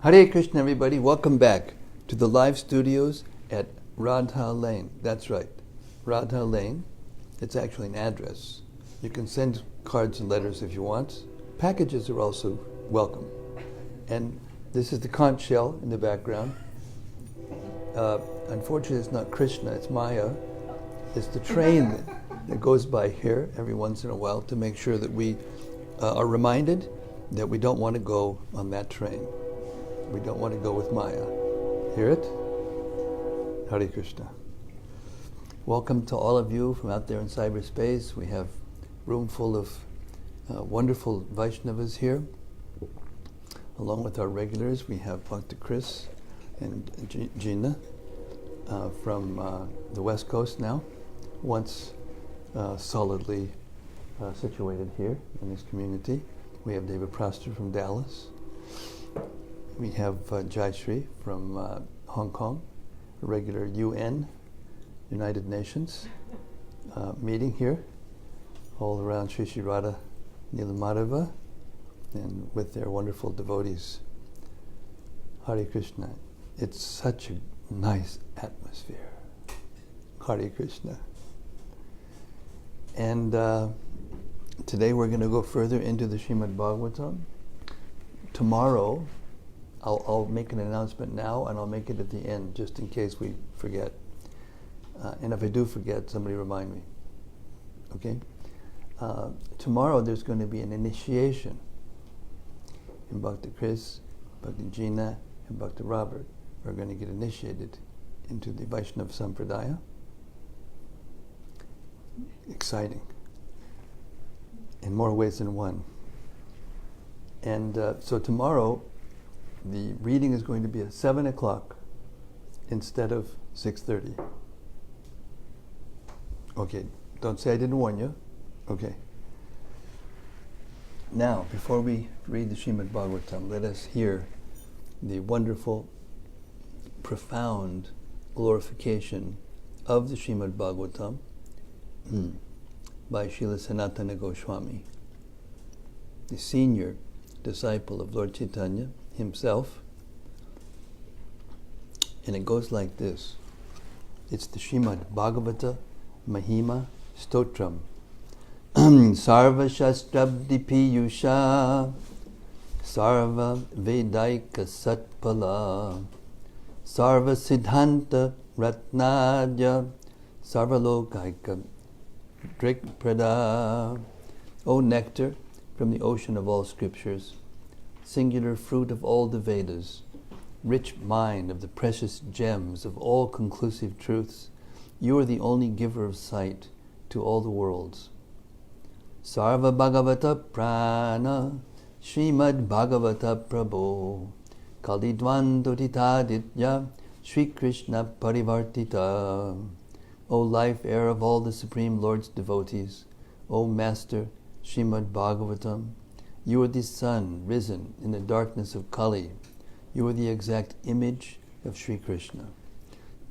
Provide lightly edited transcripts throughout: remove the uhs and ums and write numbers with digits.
Hare Krishna, everybody. Welcome back to the live studios at Radha Lane. That's right, Radha Lane. It's actually an address. You can send cards and letters if you want. Packages are also welcome. And this is the conch shell in the background. Unfortunately, it's not Krishna, it's Maya. It's the train that goes by here every once in a while to make sure that we are reminded that we don't want to go on that train. We don't want to go with Maya. Hear it? Hare Krishna. Welcome to all of you from out there in cyberspace. We have a room full of wonderful Vaishnavas here. Along with our regulars, we have Bhakta Chris and Gina from the West Coast now, once solidly situated here in this community. We have David Prostor from Dallas. We have Jayashree from Hong Kong, a regular UN, United Nations meeting here, all around Sri Sri Radha Nilamadeva, and with their wonderful devotees. Hare Krishna. It's such a nice atmosphere. Hare Krishna. And today we're going to go further into the Srimad-Bhagavatam. Tomorrow, I'll make an announcement now, and I'll make it at the end, just in case we forget. And if I do forget, somebody remind me. Okay? Tomorrow there's going to be an initiation. And Bhakta Chris, Bhakta Gina, and Bhakta Robert are going to get initiated into the Vaishnava Sampradaya. Exciting. In more ways than one. And so tomorrow, the reading is going to be at 7 o'clock instead of 6:30. Okay, don't say I didn't warn you. Okay. Now, before we read the Srimad-Bhagavatam, let us hear the wonderful, profound glorification of the Srimad-Bhagavatam by Srila Sanatana Goswami, the senior disciple of Lord Chaitanya himself. And it goes like this. It's the Srimad-Bhagavata Mahima Stotram. Sarva Shastrabdi Piyusha Sarva Vedaika Satpala Sarva Siddhanta Ratnadya Sarva Lokaika Drikprada. O nectar from the ocean of all scriptures, singular fruit of all the Vedas, rich mine of the precious gems of all conclusive truths, you are the only giver of sight to all the worlds. Sarva Bhagavata Prana Srimad Bhagavata Prabhu Kalidvandoditaditya Sri Krishna Parivartita. O life air of all the Supreme Lord's devotees, O Master Srimad Bhagavatam, you are the sun risen in the darkness of Kali. You are the exact image of Sri Krishna.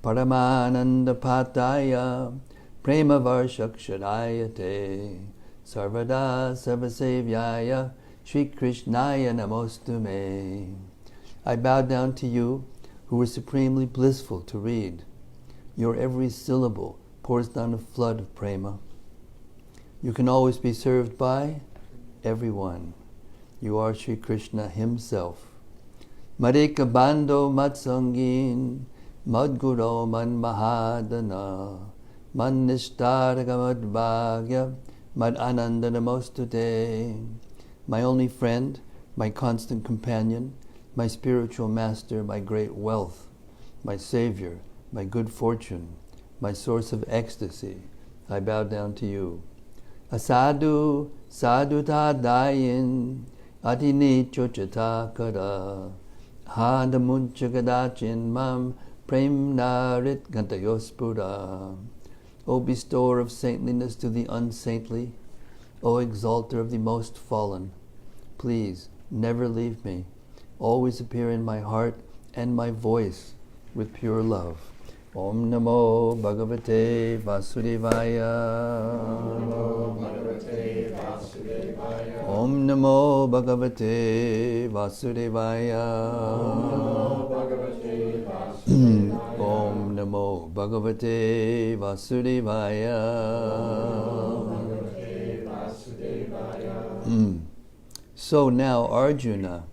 Paramananda Pataya Prema Varshakshadayate Sarvada Sarvasevyaya Sri Krishnaya Namostume. I bow down to you, who are supremely blissful to read. Your every syllable pours down a flood of prema. You can always be served by everyone. You are Sri Krishna himself. Madeka Bando Matsangin Madguro Man Mahadana Man Nishtaraga Madbhagya Mad Ananda Namostute. My only friend, my constant companion, my spiritual master, my great wealth, my savior, my good fortune, my source of ecstasy, I bow down to you. Asadu sadhuta dayin adini chochata kara hadamunchagadachin mam prem narit gantayospura. O bestower of saintliness to the unsaintly, O exalter of the most fallen, please never leave me. Always appear in my heart and my voice with pure love. Om Namo Bhagavate Vasudevaya. Om Namo Bhagavate Vasudevaya. Om Namo Bhagavate Vasudevaya. So now Arjuna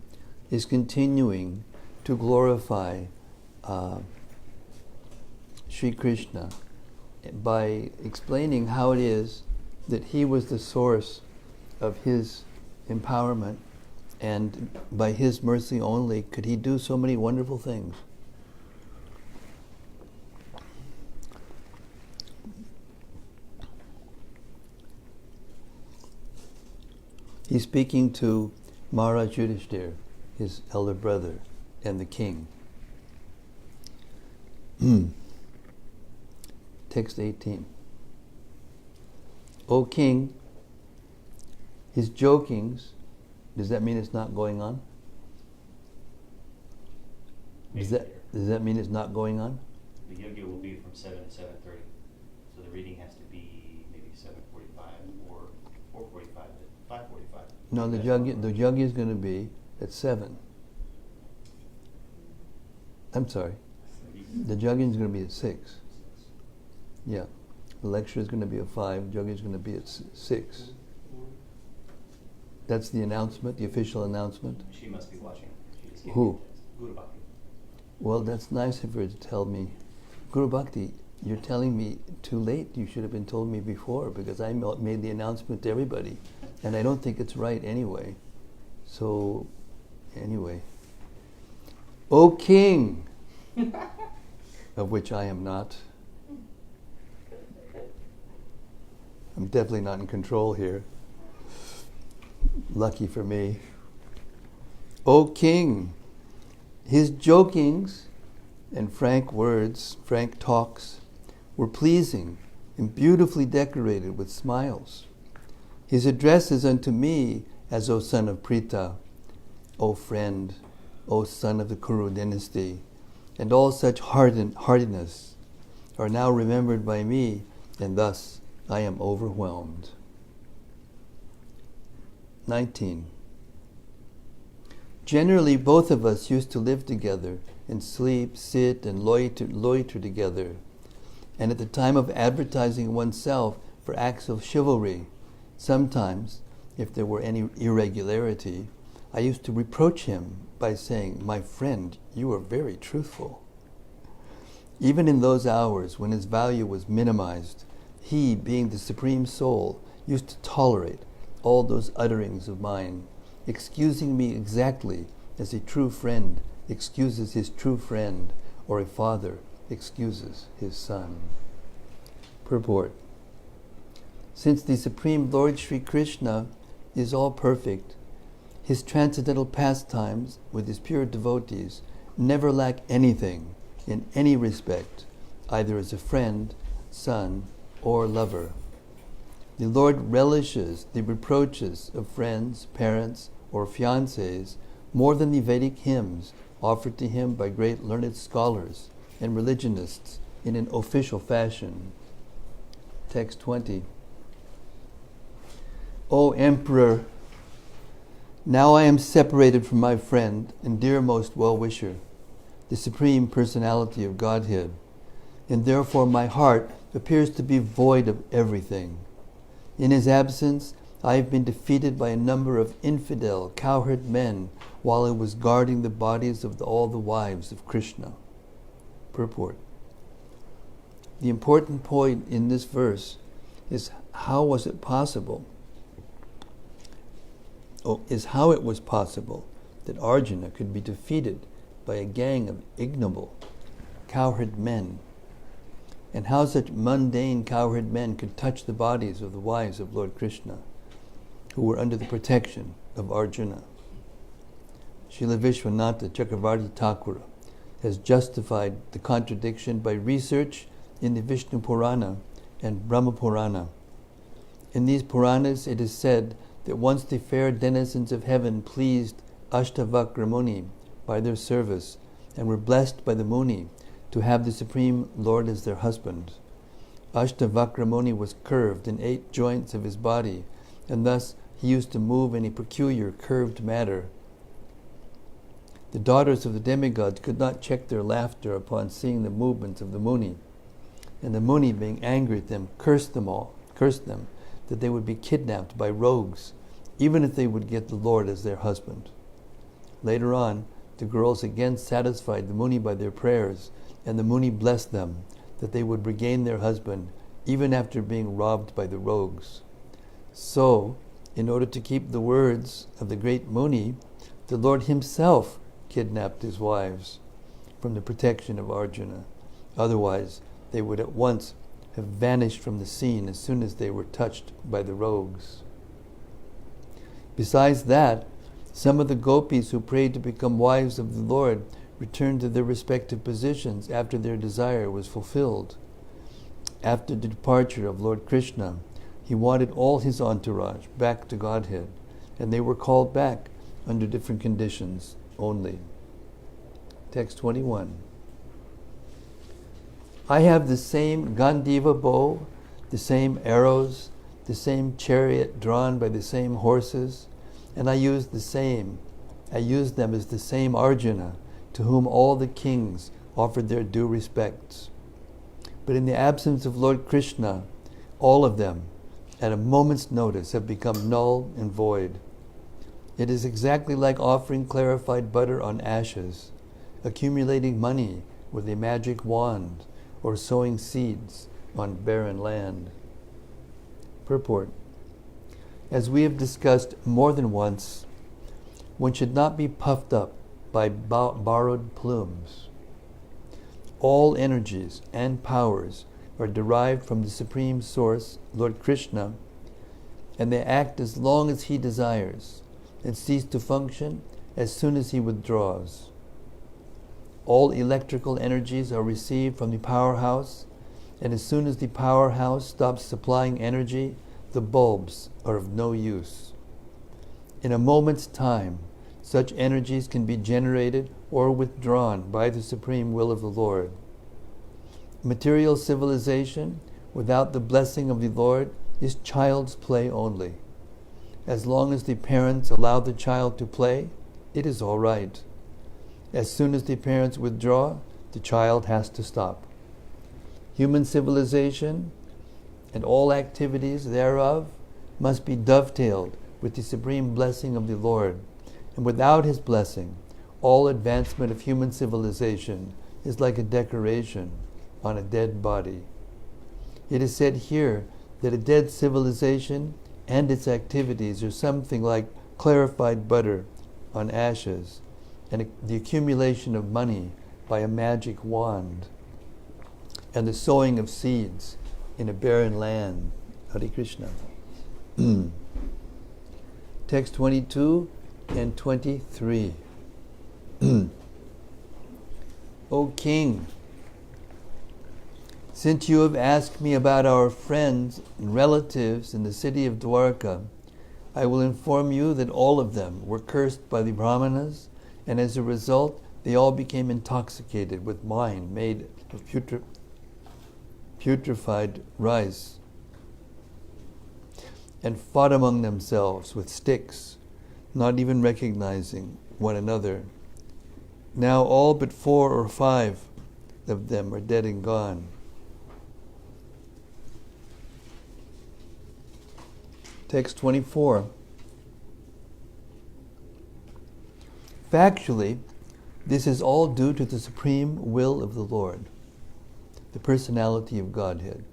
is continuing to glorify Sri Krishna by explaining how it is that he was the source of his empowerment, and by his mercy only could he do so many wonderful things. He's speaking to Maharaj Yudhishthira, his elder brother, and the king. Text 18. O king, his jokings, does that mean it's not going on? Does that mean it's not going on? The yoga will be from 7 to 7:30. So the reading has to be maybe 7:45 or 4:45, 5:45. No, the yajna is going to be at 7. I'm sorry. The yajna is going to be at 6. Yeah. The lecture is going to be at 5. Yajna is going to be at 6. That's the announcement, the official announcement. She must be watching. She just gave Who? Guru Bhakti. Well, that's nice of her to tell me. Guru Bhakti, you're telling me too late. You should have been told me before, because I made the announcement to everybody. And I don't think it's right anyway. So, anyway. O King, of which I am not. I'm definitely not in control here. Lucky for me. O King, his jokings and frank words, frank talks, were pleasing and beautifully decorated with smiles. His addresses unto me as O son of Pritha, O friend, O son of the Kuru dynasty, and all such hardiness are now remembered by me, and thus I am overwhelmed. 19. Generally, both of us used to live together and sleep, sit, and loiter together. And at the time of advertising oneself for acts of chivalry, sometimes, if there were any irregularity, I used to reproach him by saying, "My friend, you are very truthful." Even in those hours when his value was minimized, he, being the Supreme Soul, used to tolerate all those utterings of mine, excusing me exactly as a true friend excuses his true friend, or a father excuses his son. Purport. Since the Supreme Lord Sri Krishna is all perfect, his transcendental pastimes with his pure devotees never lack anything in any respect, either as a friend, son, or lover. The Lord relishes the reproaches of friends, parents, or fiancés more than the Vedic hymns offered to him by great learned scholars and religionists in an official fashion. Text 20. O Emperor, now I am separated from my friend and dearmost well-wisher, the Supreme Personality of Godhead, and therefore my heart appears to be void of everything. In his absence, I have been defeated by a number of infidel, cowherd men while I was guarding the bodies of all the wives of Krishna. Purport. The important point in this verse is how it was possible that Arjuna could be defeated by a gang of ignoble, cowherd men, and how such mundane cowherd men could touch the bodies of the wives of Lord Krishna, who were under the protection of Arjuna. Srila Vishwanatha Chakravarti Thakura has justified the contradiction by research in the Vishnu Purana and Brahma Purana. In these Puranas it is said that once the fair denizens of heaven pleased Ashtavakra Muni by their service and were blessed by the Muni to have the Supreme Lord as their husband. Ashtavakra Muni was curved in 8 joints of his body, and thus he used to move in a peculiar curved manner. The daughters of the demigods could not check their laughter upon seeing the movements of the Muni, and the Muni, being angry at them, cursed them that they would be kidnapped by rogues, even if they would get the Lord as their husband. Later on, the girls again satisfied the Muni by their prayers, and the Muni blessed them that they would regain their husband even after being robbed by the rogues. So, in order to keep the words of the great Muni, the Lord himself kidnapped his wives from the protection of Arjuna. Otherwise, they would at once have vanished from the scene as soon as they were touched by the rogues. Besides that, some of the gopis who prayed to become wives of the Lord returned to their respective positions after their desire was fulfilled. After the departure of Lord Krishna, he wanted all his entourage back to Godhead, and they were called back under different conditions only. Text 21. I have the same Gandiva bow, the same arrows, the same chariot drawn by the same horses, and I use them as the same Arjuna, to whom all the kings offered their due respects. But in the absence of Lord Krishna, all of them, at a moment's notice, have become null and void. It is exactly like offering clarified butter on ashes, accumulating money with a magic wand, or sowing seeds on barren land. Purport. As we have discussed more than once, one should not be puffed up by borrowed plumes. All energies and powers are derived from the Supreme Source, Lord Krishna, and they act as long as he desires, and cease to function as soon as he withdraws. All electrical energies are received from the powerhouse, and as soon as the powerhouse stops supplying energy, the bulbs are of no use. In a moment's time, such energies can be generated or withdrawn by the supreme will of the Lord. Material civilization, without the blessing of the Lord, is child's play only. As long as the parents allow the child to play, it is all right. As soon as the parents withdraw, the child has to stop. Human civilization and all activities thereof must be dovetailed with the supreme blessing of the Lord, and without his blessing, all advancement of human civilization is like a decoration on a dead body. It is said here that a dead civilization and its activities are something like clarified butter on ashes, and the accumulation of money by a magic wand, and the sowing of seeds in a barren land. Hare Krishna. Text 22 and 23. O King, since you have asked me about our friends and relatives in the city of Dwarka, I will inform you that all of them were cursed by the Brahmanas, and as a result, they all became intoxicated with wine made of putrefied rice, and fought among themselves with sticks, not even recognizing one another. Now all but 4 or 5 of them are dead and gone. Text 24. Factually, this is all due to the supreme will of the Lord, the personality of Godhead.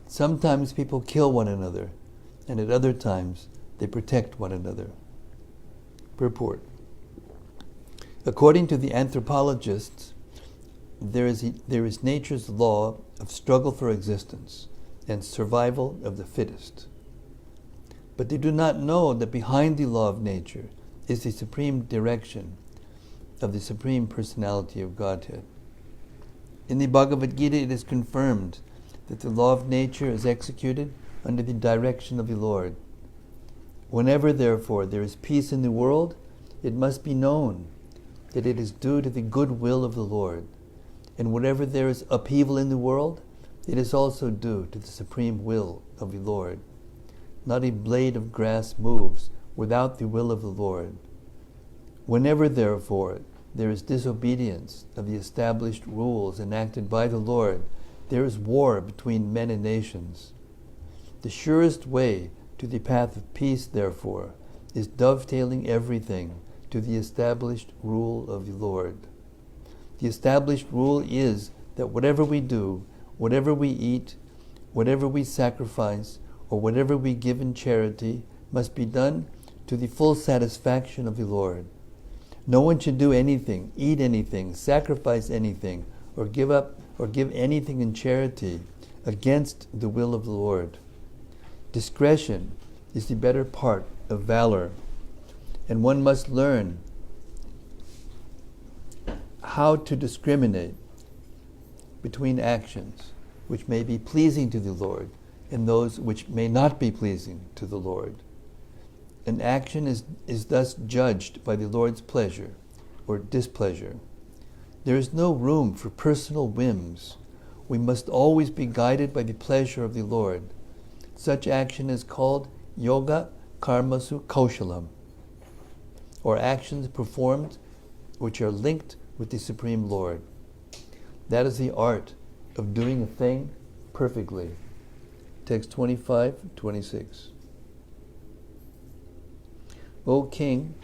Sometimes people kill one another, and at other times they protect one another. Purport. According to the anthropologists, there is nature's law of struggle for existence and survival of the fittest. But they do not know that behind the law of nature is the supreme direction of the supreme personality of Godhead. In the Bhagavad Gita, it is confirmed that the law of nature is executed under the direction of the Lord. Whenever, therefore, there is peace in the world, it must be known that it is due to the good will of the Lord, And whenever there is upheaval in the world, it is also due to the supreme will of the Lord. Not a blade of grass moves without the will of the Lord. Whenever, therefore, there is disobedience of the established rules enacted by the Lord, there is war between men and nations. The surest way to the path of peace, therefore, is dovetailing everything to the established rule of the Lord. The established rule is that whatever we do, whatever we eat, whatever we sacrifice, or whatever we give in charity, must be done to the full satisfaction of the Lord. No one should do anything, eat anything, sacrifice anything, or give up or give anything in charity against the will of the Lord. Discretion is the better part of valor, and one must learn how to discriminate between actions which may be pleasing to the Lord and those which may not be pleasing to the Lord. An action is thus judged by the Lord's pleasure or displeasure. There is no room for personal whims. We must always be guided by the pleasure of the Lord. Such action is called yoga karmasu kaushalam, or actions performed which are linked with the Supreme Lord. That is the art of doing a thing perfectly. Text 25-26. O King,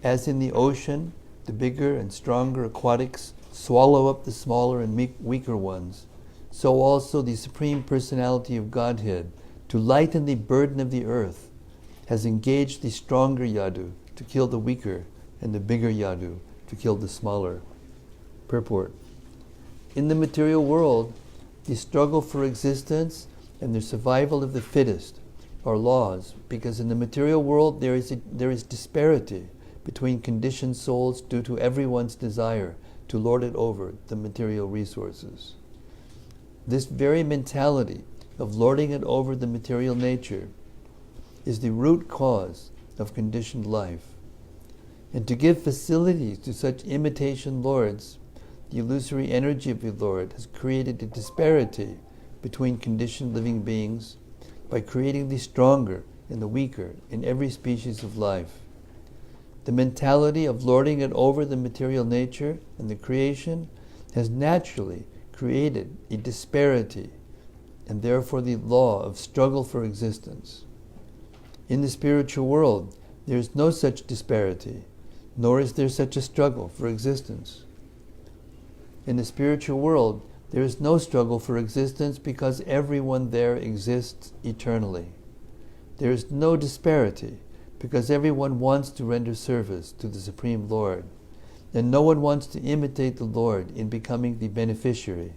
as in the ocean, the bigger and stronger aquatics swallow up the smaller and weaker ones, so also the Supreme Personality of Godhead, to lighten the burden of the earth, has engaged the stronger yadu to kill the weaker and the bigger yadu to kill the smaller. Purport. In the material world, the struggle for existence and the survival of the fittest are laws, because in the material world there is disparity between conditioned souls due to everyone's desire to lord it over the material resources. This very mentality of lording it over the material nature is the root cause of conditioned life. And to give facilities to such imitation lords, the illusory energy of the Lord has created a disparity between conditioned living beings by creating the stronger and the weaker in every species of life. The mentality of lording it over the material nature and the creation has naturally created a disparity, and therefore the law of struggle for existence. In the spiritual world, there is no such disparity, nor is there such a struggle for existence. In the spiritual world, there is no struggle for existence because everyone there exists eternally. There is no disparity because everyone wants to render service to the Supreme Lord, and no one wants to imitate the Lord in becoming the beneficiary.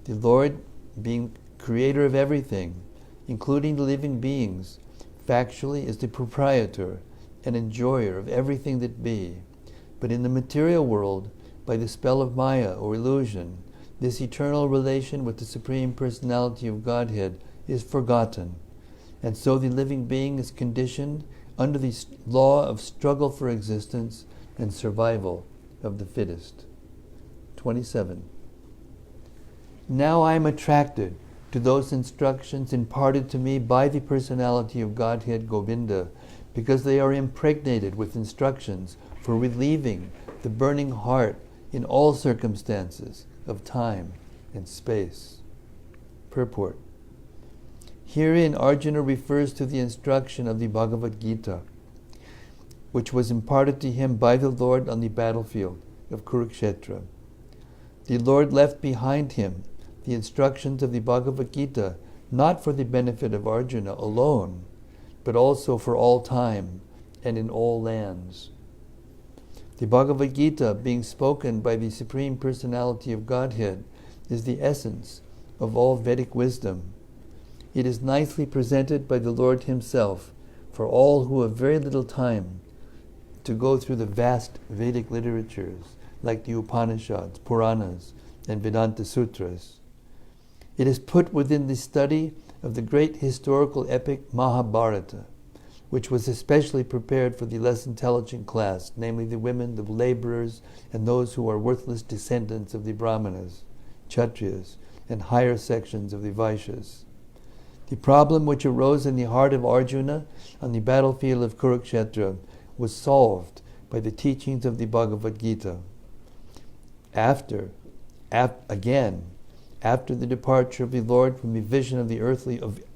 The Lord, being creator of everything, including the living beings, factually is the proprietor and enjoyer of everything that be. But in the material world, by the spell of Maya or illusion, this eternal relation with the Supreme Personality of Godhead is forgotten, and so the living being is conditioned under the law of struggle for existence and survival of the fittest. 27. Now I am attracted to those instructions imparted to me by the Personality of Godhead Govinda, because they are impregnated with instructions for relieving the burning heart in all circumstances of time and space. Purport. Herein Arjuna refers to the instruction of the Bhagavad Gita, which was imparted to him by the Lord on the battlefield of Kurukshetra. The Lord left behind him the instructions of the Bhagavad Gita not for the benefit of Arjuna alone, but also for all time and in all lands. The Bhagavad Gita, being spoken by the Supreme Personality of Godhead, is the essence of all Vedic wisdom. It is nicely presented by the Lord Himself for all who have very little time to go through the vast Vedic literatures like the Upanishads, Puranas, and Vedanta Sutras. It is put within the study of the great historical epic Mahabharata, which was especially prepared for the less intelligent class, namely the women, the laborers, and those who are worthless descendants of the Brahmanas, Kshatriyas, and higher sections of the Vaishyas. The problem which arose in the heart of Arjuna on the battlefield of Kurukshetra was solved by the teachings of the Bhagavad Gita. After the departure of the Lord from the vision of the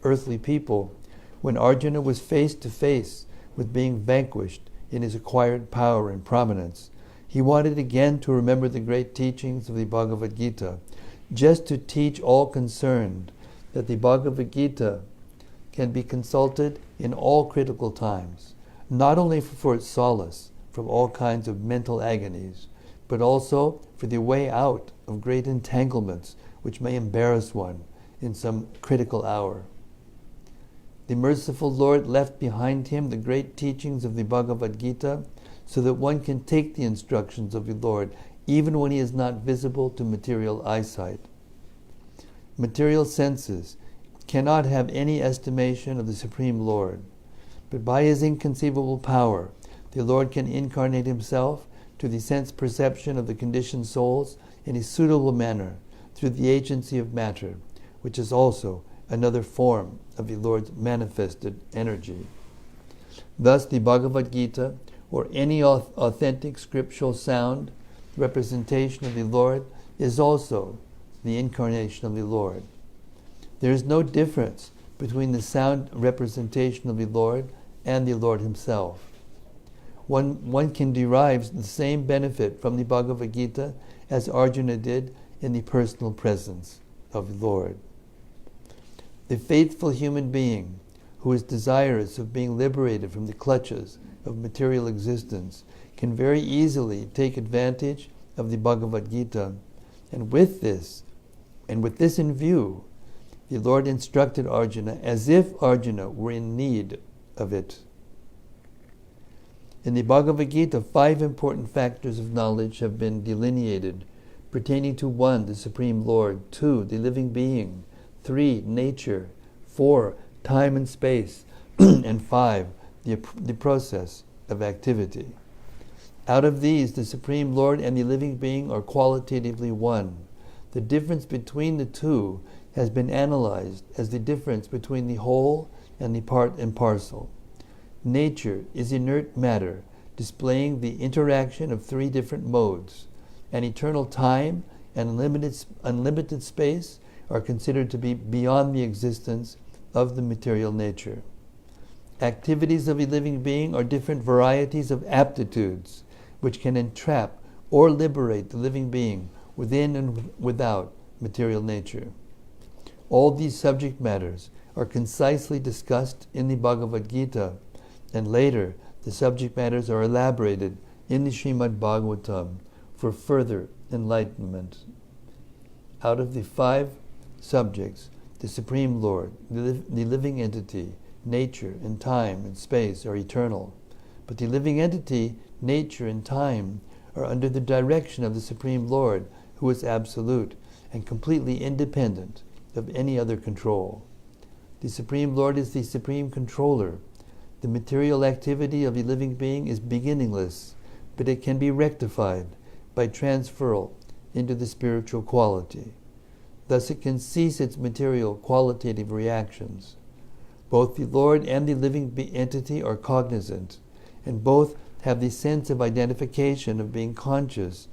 earthly people, when Arjuna was face to face with being vanquished in his acquired power and prominence, he wanted again to remember the great teachings of the Bhagavad Gita, just to teach all concerned that the Bhagavad Gita can be consulted in all critical times, not only for its solace from all kinds of mental agonies, but also for the way out of great entanglements which may embarrass one in some critical hour. The merciful Lord left behind him the great teachings of the Bhagavad Gita so that one can take the instructions of the Lord even when he is not visible to material eyesight. Material senses cannot have any estimation of the Supreme Lord, but by his inconceivable power, the Lord can incarnate himself to the sense perception of the conditioned souls in a suitable manner through the agency of matter, which is also another form of the Lord's manifested energy. Thus, the Bhagavad Gita, or any authentic scriptural sound representation of the Lord, is also the incarnation of the Lord. There is no difference between the sound representation of the Lord and the Lord himself. One can derive the same benefit from the Bhagavad Gita as Arjuna did in the personal presence of the Lord. The faithful human being who is desirous of being liberated from the clutches of material existence can very easily take advantage of the Bhagavad Gita, and with this in view, the Lord instructed Arjuna as if Arjuna were in need of it. In the Bhagavad Gita, 5 important factors of knowledge have been delineated, pertaining to 1, the Supreme Lord, 2, the living being, 3, nature, 4, time and space, and 5, the process of activity. Out of these, the Supreme Lord and the living being are qualitatively one. The difference between the two has been analyzed as the difference between the whole and the part and parcel. Nature is inert matter, displaying the interaction of 3 different modes, and eternal time and unlimited space are considered to be beyond the existence of the material nature. Activities of a living being are different varieties of aptitudes, which can entrap or liberate the living being within and without material nature. All these subject matters are concisely discussed in the Bhagavad Gita, and later the subject matters are elaborated in the Srimad-Bhagavatam for further enlightenment. Out of the 5 subjects, the Supreme Lord, the living entity, nature and time and space are eternal, but the living entity, nature and time are under the direction of the Supreme Lord, who is absolute and completely independent of any other control. The Supreme Lord is the supreme controller. The material activity of a living being is beginningless, but it can be rectified by transferal into the spiritual quality. Thus it can cease its material qualitative reactions. Both the Lord and the living entity are cognizant, and both have the sense of identification of being conscious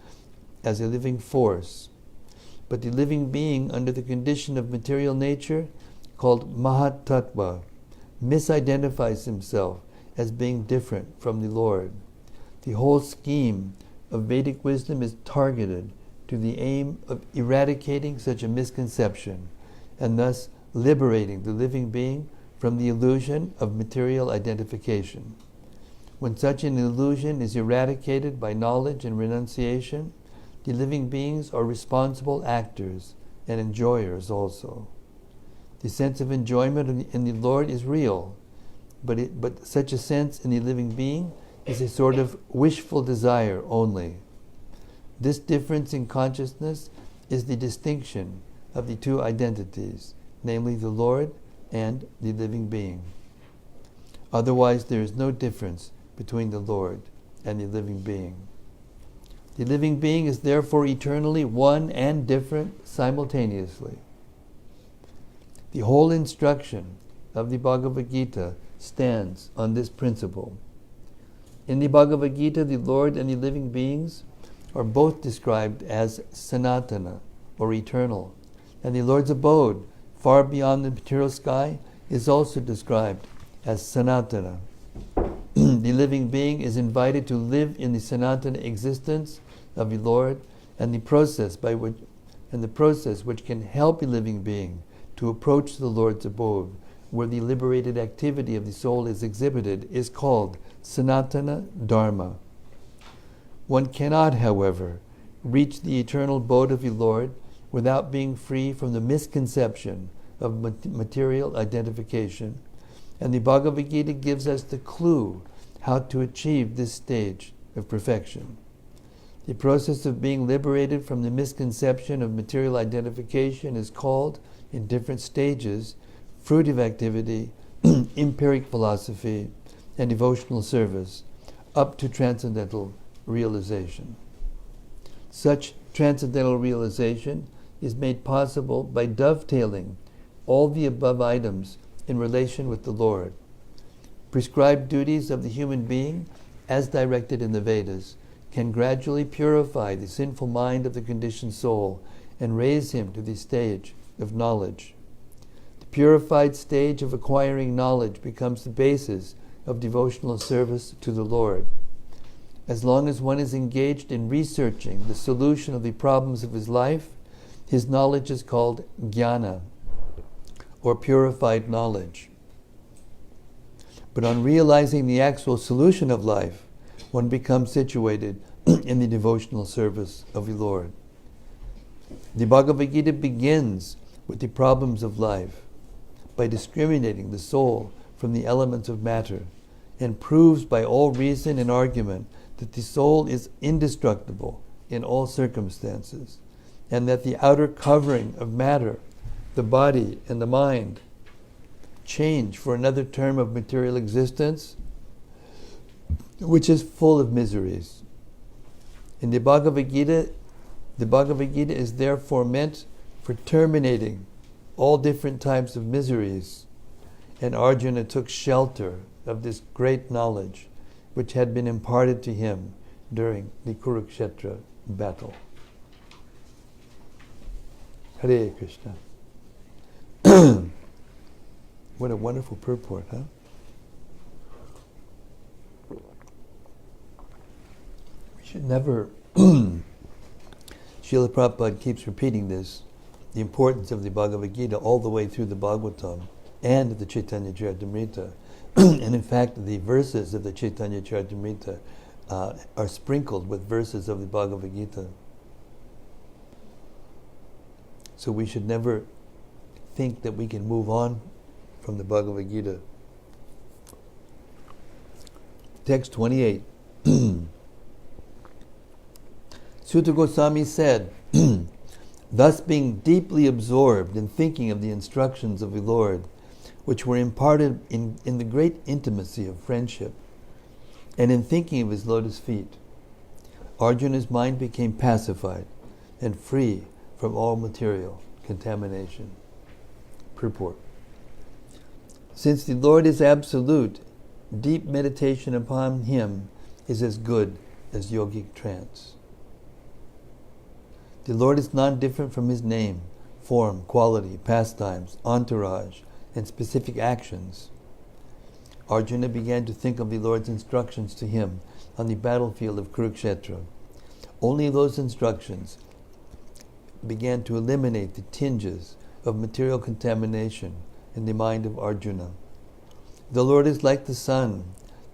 as a living force. But the living being under the condition of material nature, called Mahat Tattva, misidentifies himself as being different from the Lord. The whole scheme of Vedic wisdom is targeted to the aim of eradicating such a misconception, and thus liberating the living being from the illusion of material identification. When such an illusion is eradicated by knowledge and renunciation, the living beings are responsible actors and enjoyers also. The sense of enjoyment in the Lord is real, but such a sense in the living being is a sort of wishful desire only. This difference in consciousness is the distinction of the 2 identities, namely the Lord and the living being. Otherwise, there is no difference between the Lord and the living being. The living being is therefore eternally one and different simultaneously. The whole instruction of the Bhagavad Gita stands on this principle. In the Bhagavad Gita, the Lord and the living beings are both described as Sanatana, or eternal, and the Lord's abode, far beyond the material sky, is also described as Sanatana. The living being is invited to live in the Sanatana existence of the Lord, and the process which can help a living being to approach the Lord's abode, where the liberated activity of the soul is exhibited, is called Sanatana Dharma. One cannot, however, reach the eternal abode of the Lord without being free from the misconception of material identification, and the Bhagavad Gita gives us the clue how to achieve this stage of perfection. The process of being liberated from the misconception of material identification is called, in different stages, fruitive activity, empiric philosophy, and devotional service, up to transcendental realization. Such transcendental realization is made possible by dovetailing all the above items in relation with the Lord. Prescribed duties of the human being, as directed in the Vedas, can gradually purify the sinful mind of the conditioned soul and raise him to the stage of knowledge. The purified stage of acquiring knowledge becomes the basis of devotional service to the Lord. As long as one is engaged in researching the solution of the problems of his life, his knowledge is called jnana, or purified knowledge. But on realizing the actual solution of life, one becomes situated in the devotional service of the Lord. The Bhagavad Gita begins with the problems of life by discriminating the soul from the elements of matter, and proves by all reason and argument that the soul is indestructible in all circumstances, and that the outer covering of matter, the body and the mind, change for another term of material existence, which is full of miseries. In the Bhagavad Gita is therefore meant for terminating all different types of miseries, and Arjuna took shelter of this great knowledge which had been imparted to him during the Kurukshetra battle. Hare Krishna. What a wonderful purport, huh? We should never... Srila Prabhupada keeps repeating this, the importance of the Bhagavad Gita all the way through the Bhagavatam and the Chaitanya Charitamrita. And in fact, the verses of the Chaitanya Charitamrita are sprinkled with verses of the Bhagavad Gita. So we should never think that we can move on from the Bhagavad Gita. Text 28. Sutta Goswami said, thus being deeply absorbed in thinking of the instructions of the Lord, which were imparted in the great intimacy of friendship, and in thinking of his lotus feet, Arjuna's mind became pacified and free from all material contamination. Purport. Since the Lord is absolute, deep meditation upon him is as good as yogic trance. The Lord is non-different from his name, form, quality, pastimes, entourage, and specific actions. Arjuna began to think of the Lord's instructions to him on the battlefield of Kurukshetra. Only those instructions began to eliminate the tinges of material contamination in the mind of Arjuna. The Lord is like the sun.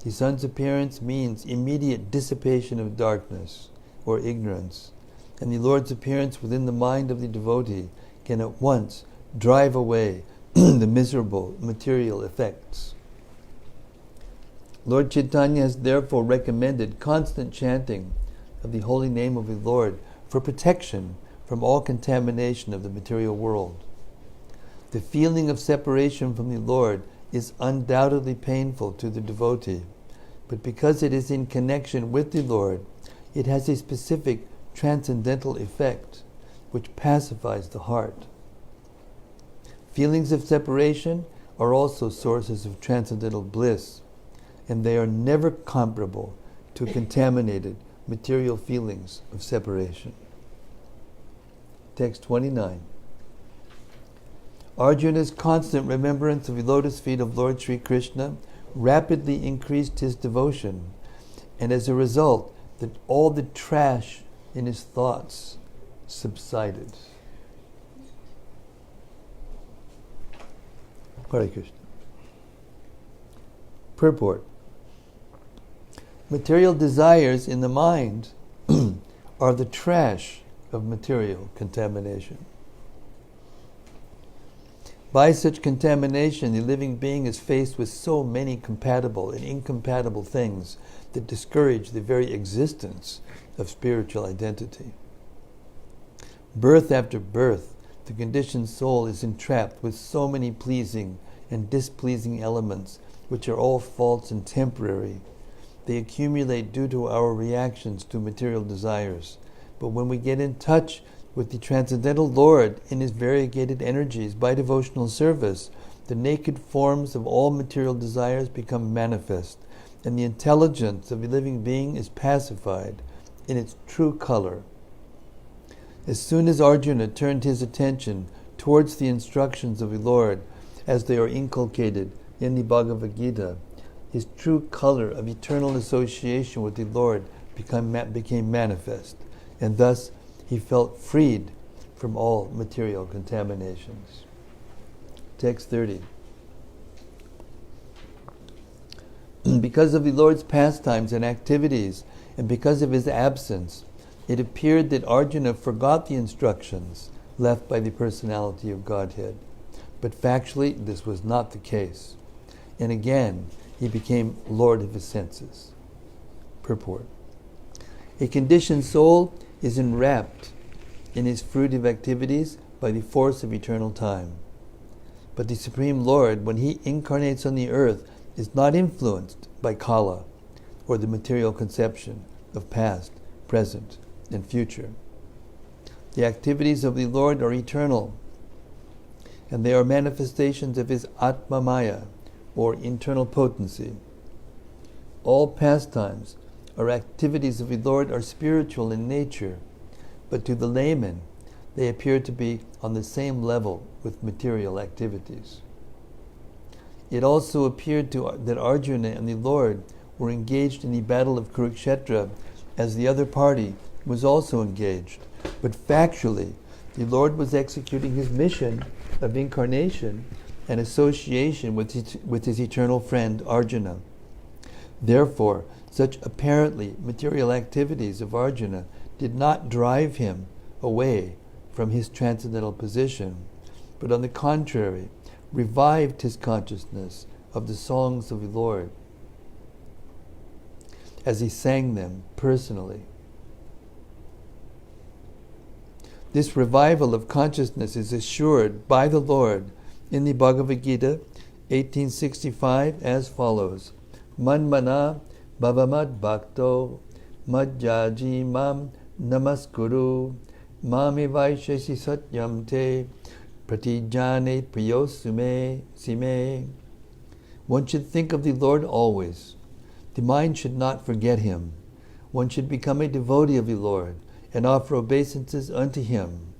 The sun's appearance means immediate dissipation of darkness or ignorance, and the Lord's appearance within the mind of the devotee can at once drive away the miserable material effects. Lord Chaitanya has therefore recommended constant chanting of the holy name of the Lord for protection from all contamination of the material world. The feeling of separation from the Lord is undoubtedly painful to the devotee, but because it is in connection with the Lord, it has a specific transcendental effect which pacifies the heart. Feelings of separation are also sources of transcendental bliss, and they are never comparable to contaminated material feelings of separation. Text 29. Arjuna's constant remembrance of the lotus feet of Lord Sri Krishna rapidly increased his devotion, and as a result, all the trash in his thoughts subsided. Hare Krishna. Purport. Material desires in the mind are the trash of material contamination. By such contamination, the living being is faced with so many compatible and incompatible things that discourage the very existence of spiritual identity. Birth after birth, the conditioned soul is entrapped with so many pleasing and displeasing elements, which are all false and temporary. They accumulate due to our reactions to material desires. But when we get in touch with the transcendental Lord in his variegated energies by devotional service, the naked forms of all material desires become manifest, and the intelligence of the living being is pacified in its true color. As soon as Arjuna turned his attention towards the instructions of the Lord, as they are inculcated in the Bhagavad Gita, his true color of eternal association with the Lord became manifest, and thus he felt freed from all material contaminations. Text 30. Because of the Lord's pastimes and activities, and because of his absence, it appeared that Arjuna forgot the instructions left by the personality of Godhead. But factually, this was not the case. And again, he became Lord of his senses. Purport. A conditioned soul is enwrapped in his fruitive activities by the force of eternal time. But the Supreme Lord, when he incarnates on the earth, is not influenced by Kala or the material conception of past, present, and future. The activities of the Lord are eternal, and they are manifestations of his Atma Maya, or internal potency. All pastimes or activities of the Lord are spiritual in nature, but to the layman, they appear to be on the same level with material activities. It also appeared that Arjuna and the Lord were engaged in the battle of Kurukshetra, as the other party was also engaged. But factually, the Lord was executing his mission of incarnation and association with his eternal friend Arjuna. Therefore, such apparently material activities of Arjuna did not drive him away from his transcendental position, but on the contrary, revived his consciousness of the songs of the Lord as he sang them personally. This revival of consciousness is assured by the Lord in the Bhagavad Gita 1865 as follows: Manmana bhavamad bhakto madjaji mam namaskuru mami vaishesi satyam te pratijane priyosume sime. One should think of the Lord always. The mind should not forget him. One should become a devotee of the Lord and offer obeisances unto him.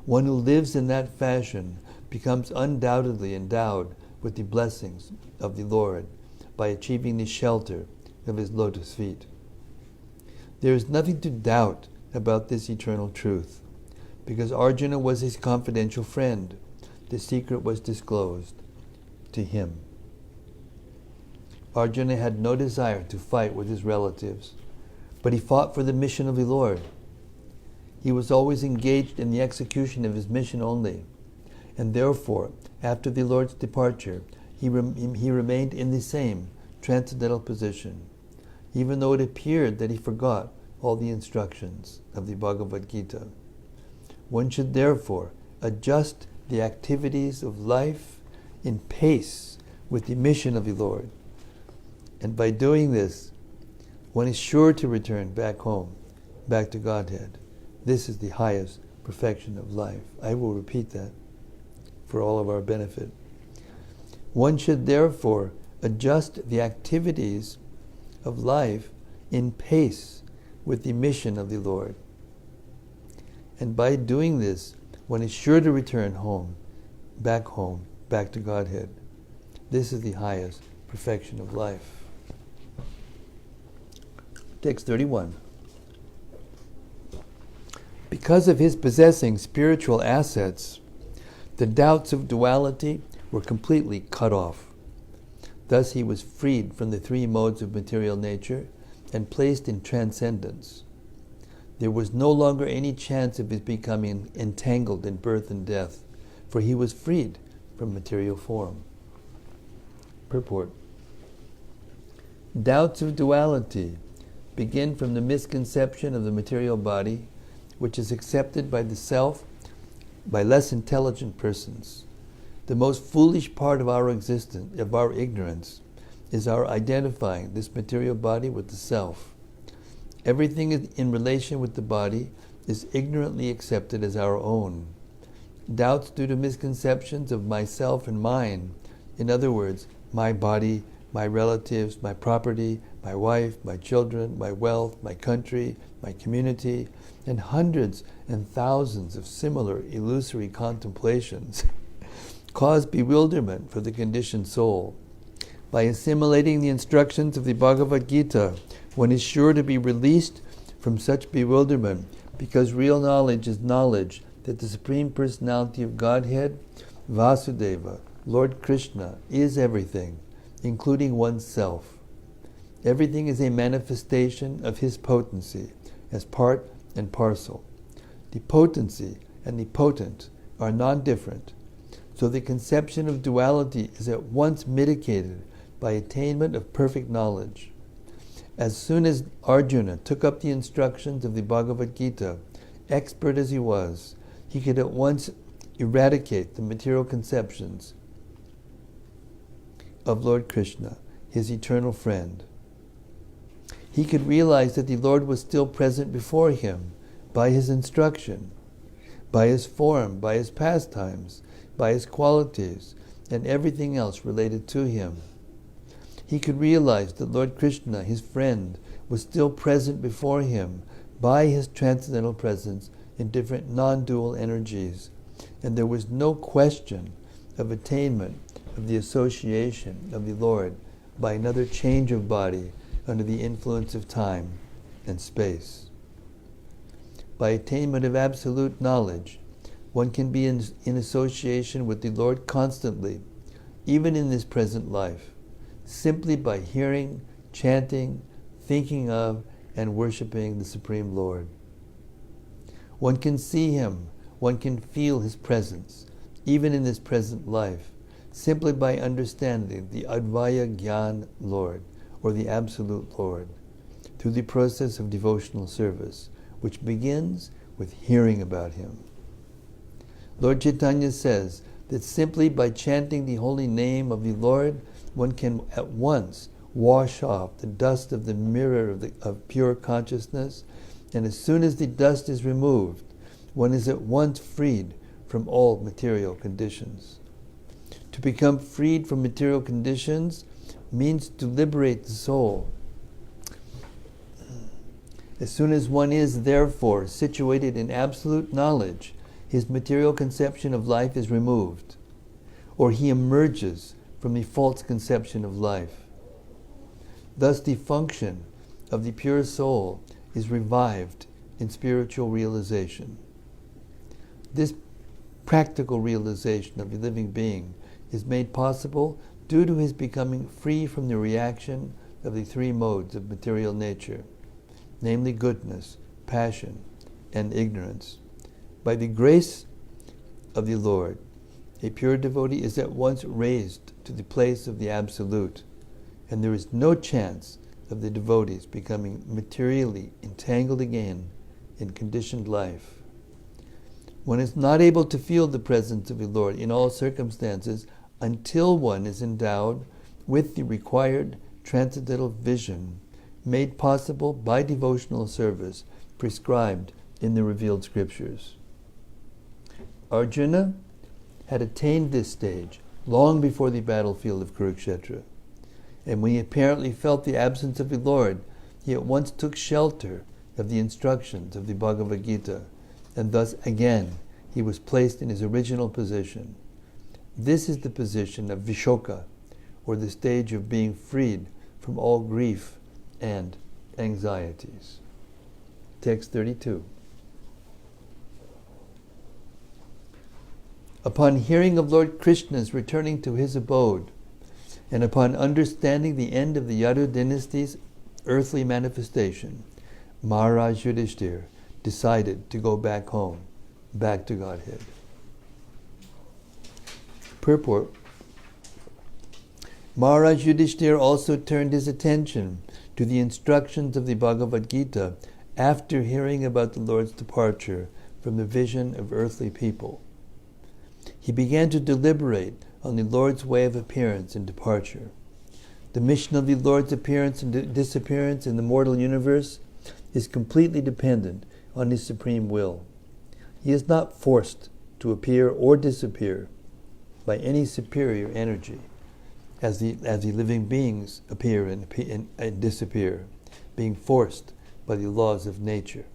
One who lives in that fashion becomes undoubtedly endowed with the blessings of the Lord by achieving the shelter of his lotus feet. There is nothing to doubt about this eternal truth. Because Arjuna was his confidential friend, the secret was disclosed to him. Arjuna had no desire to fight with his relatives, but he fought for the mission of the Lord. He was always engaged in the execution of his mission only, and therefore, after the Lord's departure, he remained in the same transcendental position, even though it appeared that he forgot all the instructions of the Bhagavad Gita. One should therefore adjust the activities of life in pace with the mission of the Lord. And by doing this, one is sure to return back home, back to Godhead. This is the highest perfection of life. I will repeat that for all of our benefit. One should therefore adjust the activities of life in pace with the mission of the Lord. And by doing this, one is sure to return home, back to Godhead. This is the highest perfection of life. Text 31. Because of his possessing spiritual assets, the doubts of duality were completely cut off. Thus he was freed from the three modes of material nature and placed in transcendence. There was no longer any chance of his becoming entangled in birth and death, for he was freed from material form. Purport. Doubts of duality begin from the misconception of the material body, which is accepted by the self by less intelligent persons. The most foolish part of our existence, of our ignorance, is our identifying this material body with the self. Everything in relation with the body is ignorantly accepted as our own. Doubts due to misconceptions of myself and mine, in other words, my body, my relatives, my property, my wife, my children, my wealth, my country, my community, and hundreds and thousands of similar illusory contemplations cause bewilderment for the conditioned soul. By assimilating the instructions of the Bhagavad Gita, one is sure to be released from such bewilderment, because real knowledge is knowledge that the Supreme Personality of Godhead, Vasudeva, Lord Krishna, is everything, including oneself. Everything is a manifestation of his potency, as part and parcel. The potency and the potent are non-different, so the conception of duality is at once mitigated by attainment of perfect knowledge. As soon as Arjuna took up the instructions of the Bhagavad Gita, expert as he was, he could at once eradicate the material conceptions of Lord Krishna, his eternal friend. He could realize that the Lord was still present before him by his instruction, by his form, by his pastimes, by his qualities, and everything else related to him. He could realize that Lord Krishna, his friend, was still present before him by his transcendental presence in different non-dual energies, and there was no question of attainment of the association of the Lord by another change of body under the influence of time and space. By attainment of absolute knowledge, one can be in association with the Lord constantly, even in this present life, simply by hearing, chanting, thinking of, and worshiping the Supreme Lord. One can see him, one can feel his presence, even in this present life, simply by understanding the Advaya Gyan Lord, or the Absolute Lord, through the process of devotional service, which begins with hearing about him. Lord Chaitanya says that simply by chanting the holy name of the Lord, one can at once wash off the dust of the mirror of pure consciousness, and as soon as the dust is removed, one is at once freed from all material conditions. To become freed from material conditions means to liberate the soul. As soon as one is, therefore, situated in absolute knowledge, his material conception of life is removed, or he emerges from the false conception of life. Thus the function of the pure soul is revived in spiritual realization. This practical realization of the living being is made possible due to his becoming free from the reaction of the three modes of material nature, namely goodness, passion, and ignorance. By the grace of the Lord, a pure devotee is at once raised to the place of the Absolute, and there is no chance of the devotees becoming materially entangled again in conditioned life. One is not able to feel the presence of the Lord in all circumstances until one is endowed with the required transcendental vision made possible by devotional service prescribed in the revealed scriptures. Arjuna had attained this stage long before the battlefield of Kurukshetra, and when he apparently felt the absence of the Lord, he at once took shelter of the instructions of the Bhagavad Gita, and thus again he was placed in his original position. This is the position of Vishoka, or the stage of being freed from all grief and anxieties. Text 32. Upon hearing of Lord Krishna's returning to his abode, and upon understanding the end of the Yadu dynasty's earthly manifestation, Maharaj Yudhishthir decided to go back home, back to Godhead. Purport. Maharaj Yudhishthir also turned his attention to the instructions of the Bhagavad Gita after hearing about the Lord's departure from the vision of earthly people. He began to deliberate on the Lord's way of appearance and departure. The mission of the Lord's appearance and disappearance in the mortal universe is completely dependent on His supreme will. He is not forced to appear or disappear by any superior energy, as the living beings appear and disappear, being forced by the laws of nature.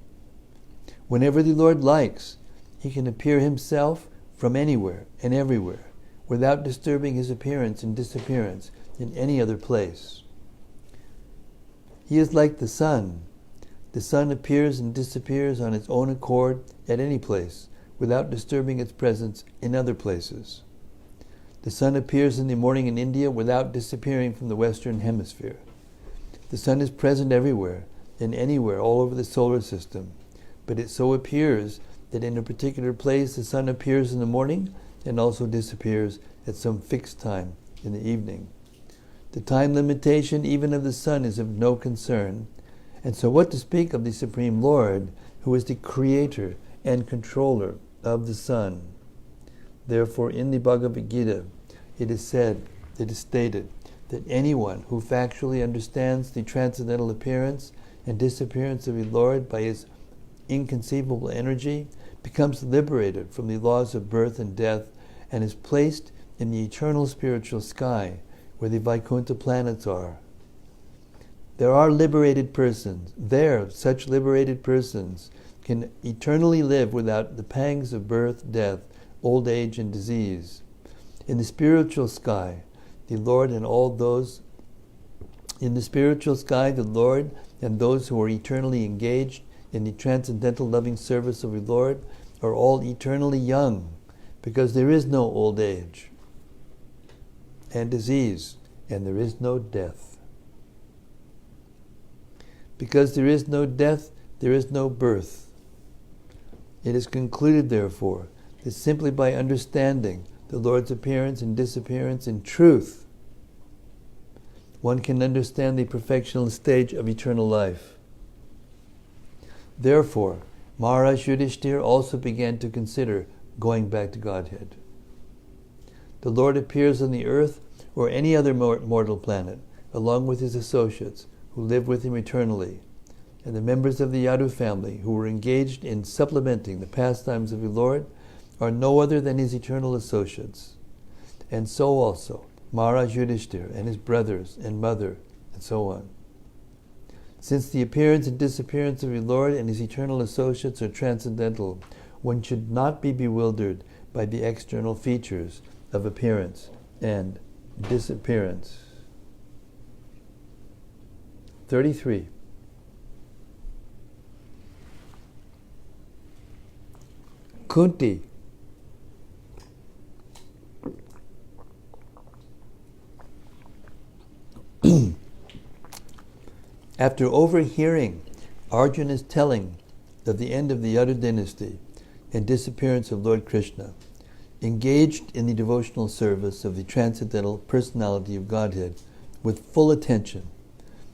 Whenever the Lord likes, He can appear Himself from anywhere and everywhere, without disturbing His appearance and disappearance in any other place. He is like the sun. The sun appears and disappears on its own accord at any place, without disturbing its presence in other places. The sun appears in the morning in India without disappearing from the Western Hemisphere. The sun is present everywhere and anywhere all over the solar system, but it so appears that in a particular place the sun appears in the morning and also disappears at some fixed time in the evening. The time limitation even of the sun is of no concern, and so what to speak of the Supreme Lord, who is the creator and controller of the sun. Therefore, in the Bhagavad Gita, it is stated that anyone who factually understands the transcendental appearance and disappearance of the Lord by His inconceivable energy becomes liberated from the laws of birth and death and is placed in the eternal spiritual sky where the Vaikuntha planets are. There are liberated persons. Such liberated persons can eternally live without the pangs of birth, death, old age, and disease. In the spiritual sky, the Lord and those who are eternally engaged in the transcendental loving service of the Lord are all eternally young, because there is no old age and disease, and there is no death. Because there is no death, there is no birth. It is concluded, therefore, that simply by understanding the Lord's appearance and disappearance in truth, one can understand the perfectional stage of eternal life. Therefore, Maharaj Yudhishthir also began to consider going back to Godhead. The Lord appears on the earth or any other mortal planet, along with His associates who live with Him eternally, and the members of the Yadu family who were engaged in supplementing the pastimes of the Lord are no other than His eternal associates. And so also Maharaj Yudhishthir and his brothers and mother, and so on. Since the appearance and disappearance of the Lord and His eternal associates are transcendental, one should not be bewildered by the external features of appearance and disappearance. 33. Kunti. After overhearing Arjuna's telling of the end of the Yadu dynasty and disappearance of Lord Krishna, engaged in the devotional service of the transcendental personality of Godhead with full attention,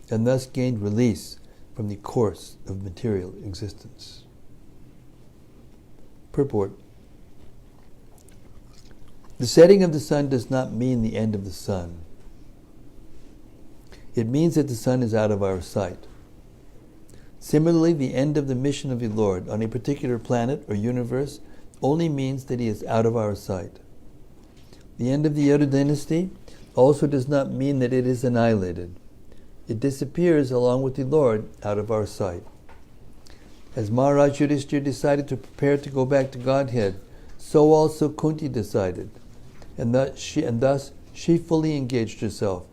and thus gained release from the course of material existence. Purport. The setting of the sun does not mean the end of the sun. It means that the sun is out of our sight. Similarly, the end of the mission of the Lord on a particular planet or universe only means that he is out of our sight. The end of the Yadu dynasty also does not mean that it is annihilated. It disappears along with the Lord out of our sight. As Maharaj Yudhishthira decided to prepare to go back to Godhead, so also Kunti decided, and thus she fully engaged herself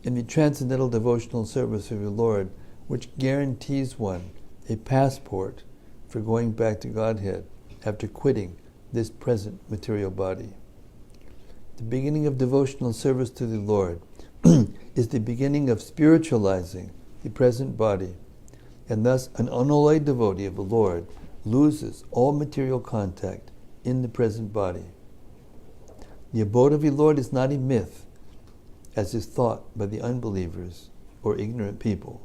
in the transcendental devotional service of the Lord, which guarantees one a passport for going back to Godhead after quitting this present material body. The beginning of devotional service to the Lord is the beginning of spiritualizing the present body, and thus an unalloyed devotee of the Lord loses all material contact in the present body. The abode of the Lord is not a myth, as is thought by the unbelievers or ignorant people,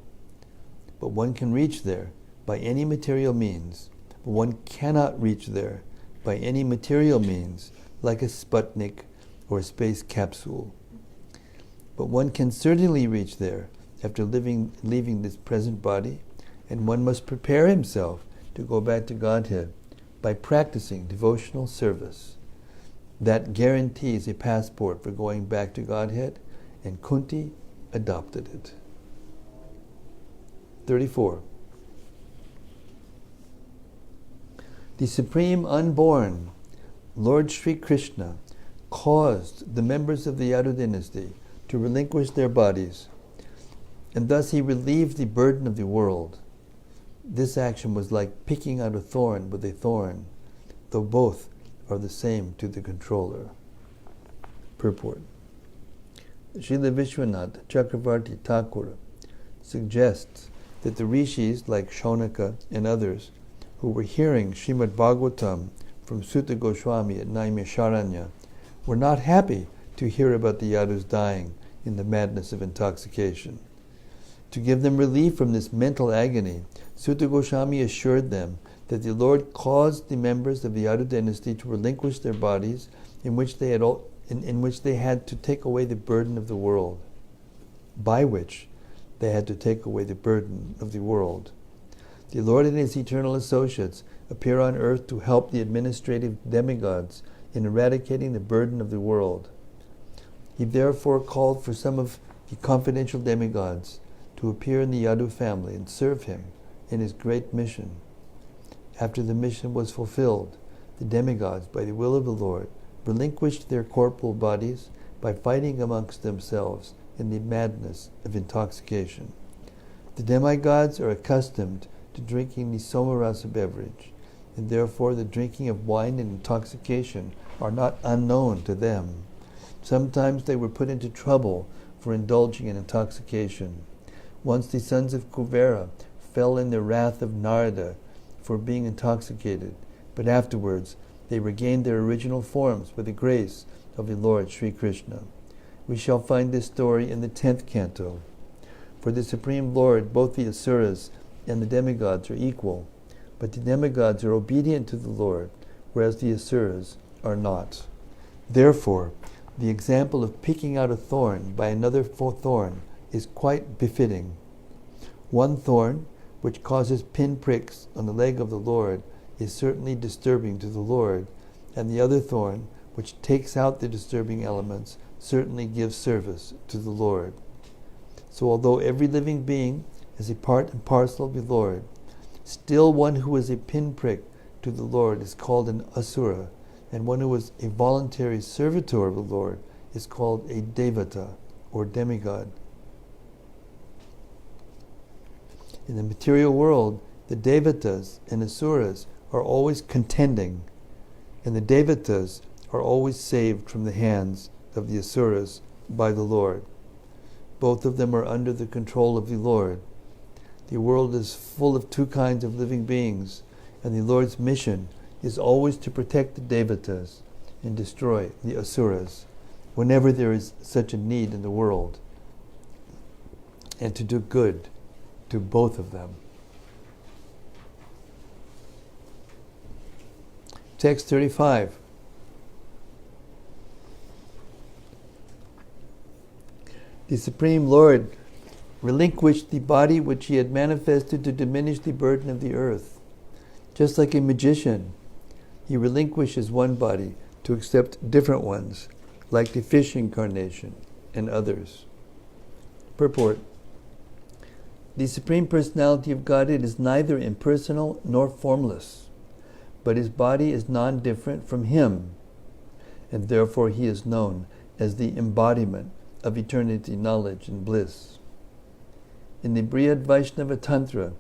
but one can reach there by any material means, but one cannot reach there by any material means like a Sputnik or a space capsule. But one can certainly reach there after leaving this present body, and one must prepare himself to go back to Godhead by practicing devotional service. That guarantees a passport for going back to Godhead, and Kunti adopted it. 34. The Supreme Unborn, Lord Sri Krishna, caused the members of the Yadu dynasty to relinquish their bodies, and thus he relieved the burden of the world. This action was like picking out a thorn with a thorn, though both are the same to the controller. Purport. Srila Vishwanath Chakravarti Thakur suggests that the rishis like Shonaka and others who were hearing Srimad-Bhagavatam from Sutta Goswami at Naimisharanya were not happy to hear about the Yadus dying in the madness of intoxication. To give them relief from this mental agony, Sutta Goswami assured them that the Lord caused the members of the Yadu dynasty to relinquish their bodies in which they had to take away the burden of the world, by which they had to take away the burden of the world. The Lord and his eternal associates appear on earth to help the administrative demigods in eradicating the burden of the world. He therefore called for some of the confidential demigods to appear in the Yadu family and serve him in his great mission. After the mission was fulfilled, the demigods, by the will of the Lord, relinquished their corporal bodies by fighting amongst themselves in the madness of intoxication. The demigods are accustomed to drinking the somarasa beverage, and therefore the drinking of wine and intoxication are not unknown to them. Sometimes they were put into trouble for indulging in intoxication. Once the sons of Kuvera fell in the wrath of Narada for being intoxicated, but afterwards they regained their original forms by the grace of the Lord Sri Krishna. We shall find this story in the 10th canto. For the Supreme Lord, both the Asuras and the demigods are equal, but the demigods are obedient to the Lord, whereas the Asuras are not. Therefore, the example of picking out a thorn by another thorn is quite befitting. One thorn, which causes pinpricks on the leg of the Lord, is certainly disturbing to the Lord, and the other thorn, which takes out the disturbing elements, certainly gives service to the Lord. So although every living being is a part and parcel of the Lord, still one who is a pinprick to the Lord is called an asura, and one who is a voluntary servitor of the Lord is called a devata, or demigod. In the material world, the devatas and asuras are always contending, and the devatas are always saved from the hands of the asuras by the Lord. Both of them are under the control of the Lord. The world is full of two kinds of living beings, and the Lord's mission is always to protect the devatas and destroy the asuras whenever there is such a need in the world, and to do good to both of them. Text 35. The Supreme Lord relinquished the body which he had manifested to diminish the burden of the earth. Just like a magician, he relinquishes one body to accept different ones, like the fish incarnation and others. Purport. The Supreme Personality of Godhead is neither impersonal nor formless, but his body is non-different from him, and therefore he is known as the embodiment of eternity, knowledge, and bliss. In the Brihad Vaishnava Tantra,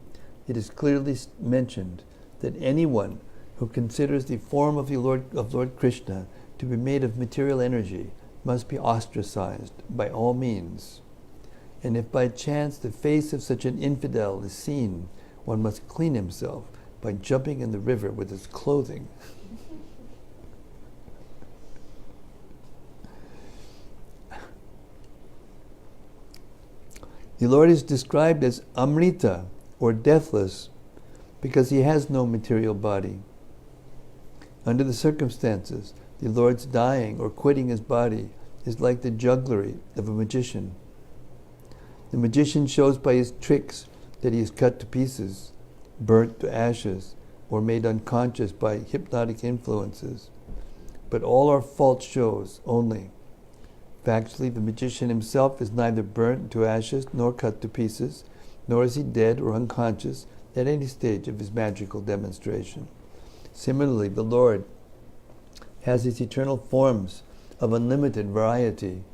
it is clearly mentioned that anyone who considers the form of Lord Krishna to be made of material energy must be ostracized by all means. And if by chance the face of such an infidel is seen, one must clean himself by jumping in the river with his clothing. The Lord is described as Amrita, or deathless, because he has no material body. Under the circumstances, the Lord's dying or quitting his body is like the jugglery of a magician. The magician shows by his tricks that he is cut to pieces, burnt to ashes, or made unconscious by hypnotic influences. But all are false shows only. Factually, the magician himself is neither burnt to ashes nor cut to pieces, nor is he dead or unconscious at any stage of his magical demonstration. Similarly, the Lord has his eternal forms of unlimited variety,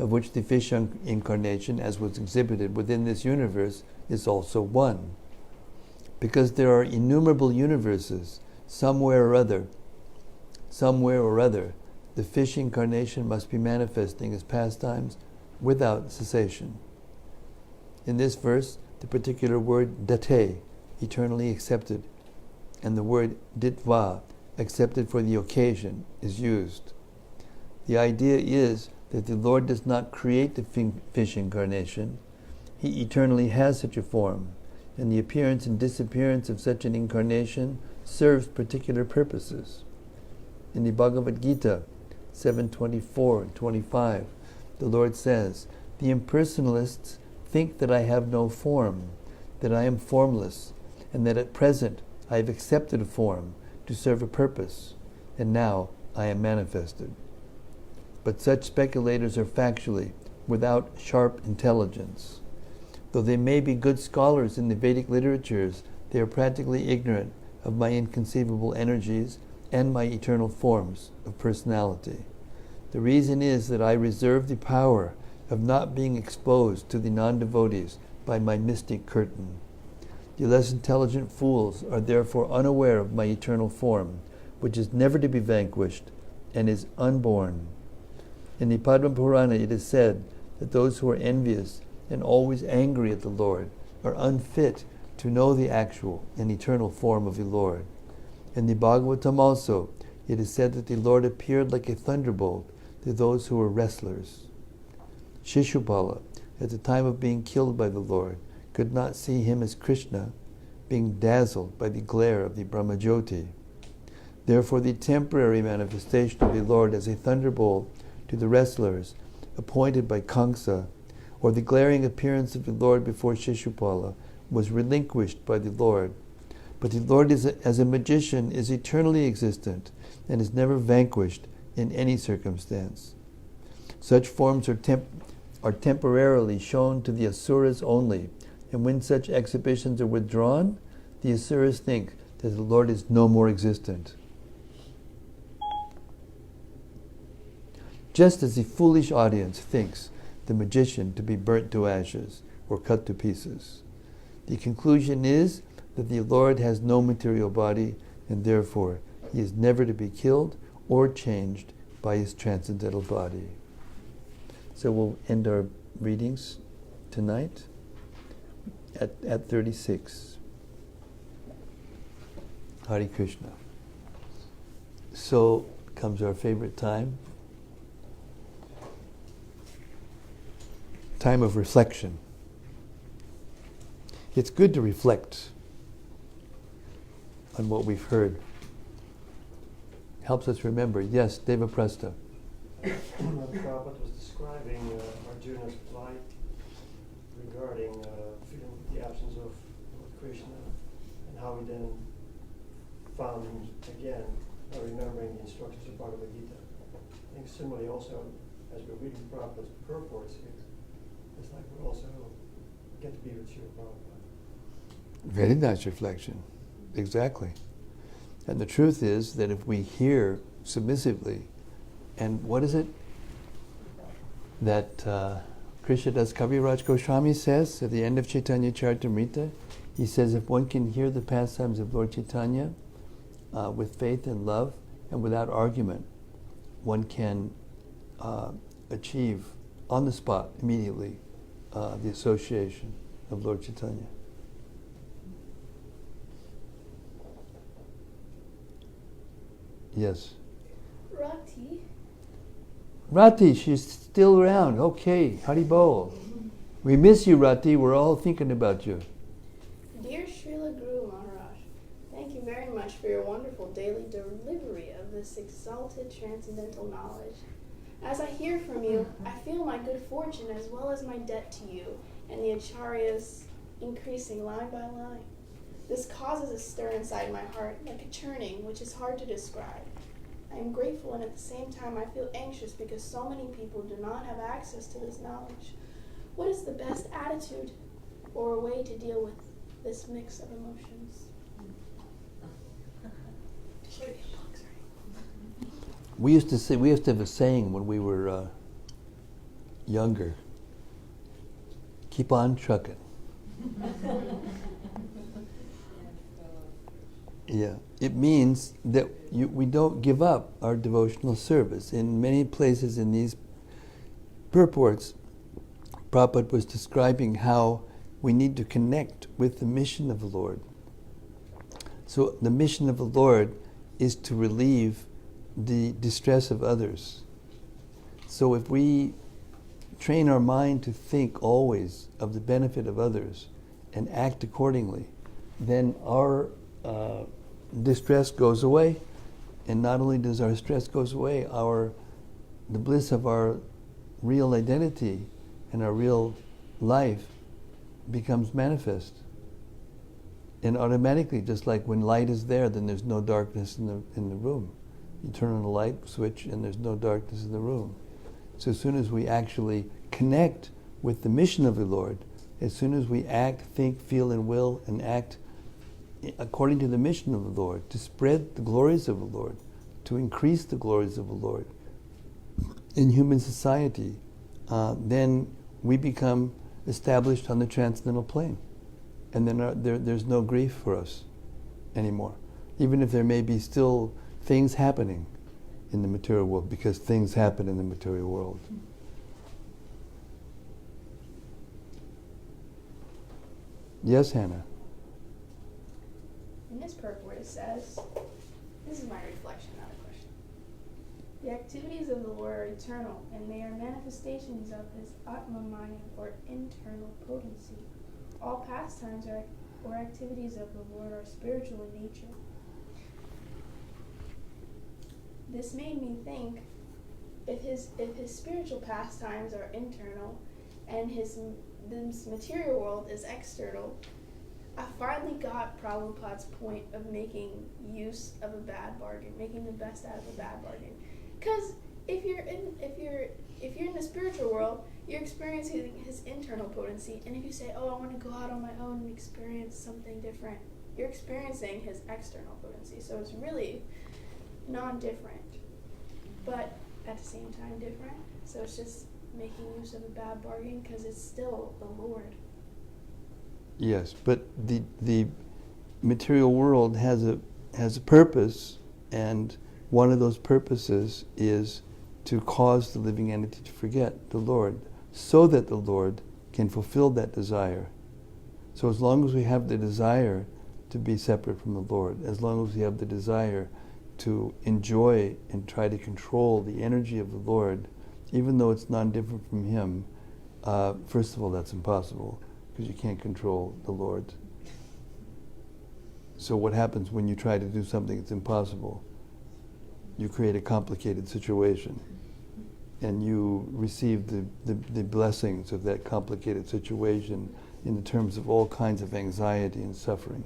of which the fish incarnation, as was exhibited within this universe, is also one. Because there are innumerable universes, somewhere or other, the fish incarnation must be manifesting his pastimes without cessation. In this verse, the particular word date, eternally accepted, and the word ditva, accepted for the occasion, is used. The idea is that the Lord does not create the fish incarnation. He eternally has such a form, and the appearance and disappearance of such an incarnation serves particular purposes. In the Bhagavad Gita 7:24 and 25, the Lord says, "The impersonalists think that I have no form, that I am formless, and that at present I have accepted a form to serve a purpose, and now I am manifested." But such speculators are factually without sharp intelligence. Though they may be good scholars in the Vedic literatures, they are practically ignorant of my inconceivable energies and my eternal forms of personality. The reason is that I reserve the power of not being exposed to the non-devotees by my mystic curtain. The less intelligent fools are therefore unaware of my eternal form, which is never to be vanquished and is unborn. In the Padma Purana it is said that those who are envious and always angry at the Lord are unfit to know the actual and eternal form of the Lord. In the Bhagavatam also, it is said that the Lord appeared like a thunderbolt to those who were wrestlers. Shishupala, at the time of being killed by the Lord, could not see him as Krishna, being dazzled by the glare of the Brahmajyoti. Therefore, the temporary manifestation of the Lord as a thunderbolt to the wrestlers appointed by Kamsa, or the glaring appearance of the Lord before Shishupala, was relinquished by the Lord. But the Lord, as a magician, is eternally existent and is never vanquished in any circumstance. Such forms are temporarily shown to the asuras only, and when such exhibitions are withdrawn, the asuras think that the Lord is no more existent. Just as the foolish audience thinks the magician to be burnt to ashes or cut to pieces. The conclusion is that the Lord has no material body, and therefore he is never to be killed or changed by his transcendental body. So we'll end our readings tonight at 36. Hare Krishna. So comes our favorite time of reflection. It's good to reflect on what we've heard. Helps us remember. Yes, Devaprastha. Prabhupada was describing Arjuna's plight Krishna, and how he then found him again by remembering the instructions of Bhagavad Gita. I think similarly also, as we're reading Prabhupada's purports here, it's like we also get to be with Srila Prabhupada. Very nice reflection. Exactly. And the truth is that if we hear submissively, and what is it that Krishnadas Kaviraj Goswami says at the end of Chaitanya Charitamrita? He says, if one can hear the pastimes of Lord Chaitanya with faith and love and without argument, one can achieve on the spot, immediately, the association of Lord Chaitanya. Yes. Rati, she's still around. Okay, Haribol. We miss you, Rati. We're all thinking about you. Dear Srila Guru Maharaj, thank you very much for your wonderful daily delivery of this exalted transcendental knowledge. As I hear from you, I feel my good fortune as well as my debt to you and the acharyas increasing line by line. This causes a stir inside my heart, like a churning, which is hard to describe. I am grateful, and at the same time I feel anxious because so many people do not have access to this knowledge. What is the best attitude or a way to deal with this mix of emotions? We used to have a saying when we were younger. Keep on trucking. Yeah, it means that we don't give up our devotional service. In many places in these purports, Prabhupada was describing how we need to connect with the mission of the Lord. So the mission of the Lord is to relieve the distress of others. So if we train our mind to think always of the benefit of others and act accordingly, then our distress goes away, and not only does our stress goes away, the bliss of our real identity and our real life becomes manifest. And automatically, just like when light is there, then there's no darkness in the room. You turn on the light switch and there's no darkness in the room. So as soon as we actually connect with the mission of the Lord, as soon as we act, think, feel, and will, and act according to the mission of the Lord, to spread the glories of the Lord, to increase the glories of the Lord in human society, then we become established on the transcendental plane. And then there's no grief for us anymore. Even if there may be still things happening in the material world, because things happen in the material world. Yes, Hannah? In this purport it says, this is my reflection, not a question. The activities of the Lord are eternal, and they are manifestations of His Atma-maya, or internal potency. All pastimes or activities of the Lord are spiritual in nature. This made me think, if his spiritual pastimes are internal, and this material world is external, I finally got Prabhupada's point of making use of a bad bargain, making the best out of a bad bargain. Because if you're in the spiritual world, you're experiencing his internal potency, and if you say, "Oh, I want to go out on my own and experience something different," you're experiencing his external potency. So it's really non-different, but at the same time different. So it's just making use of a bad bargain because it's still the Lord. Yes, but the material world has a purpose, and one of those purposes is to cause the living entity to forget the Lord, so that the Lord can fulfill that desire. So as long as we have the desire to be separate from the Lord, as long as we have the desire to enjoy and try to control the energy of the Lord, even though it's non-different from Him, first of all, that's impossible, because you can't control the Lord. So what happens when you try to do something that's impossible? You create a complicated situation, and you receive the blessings of that complicated situation in the terms of all kinds of anxiety and suffering.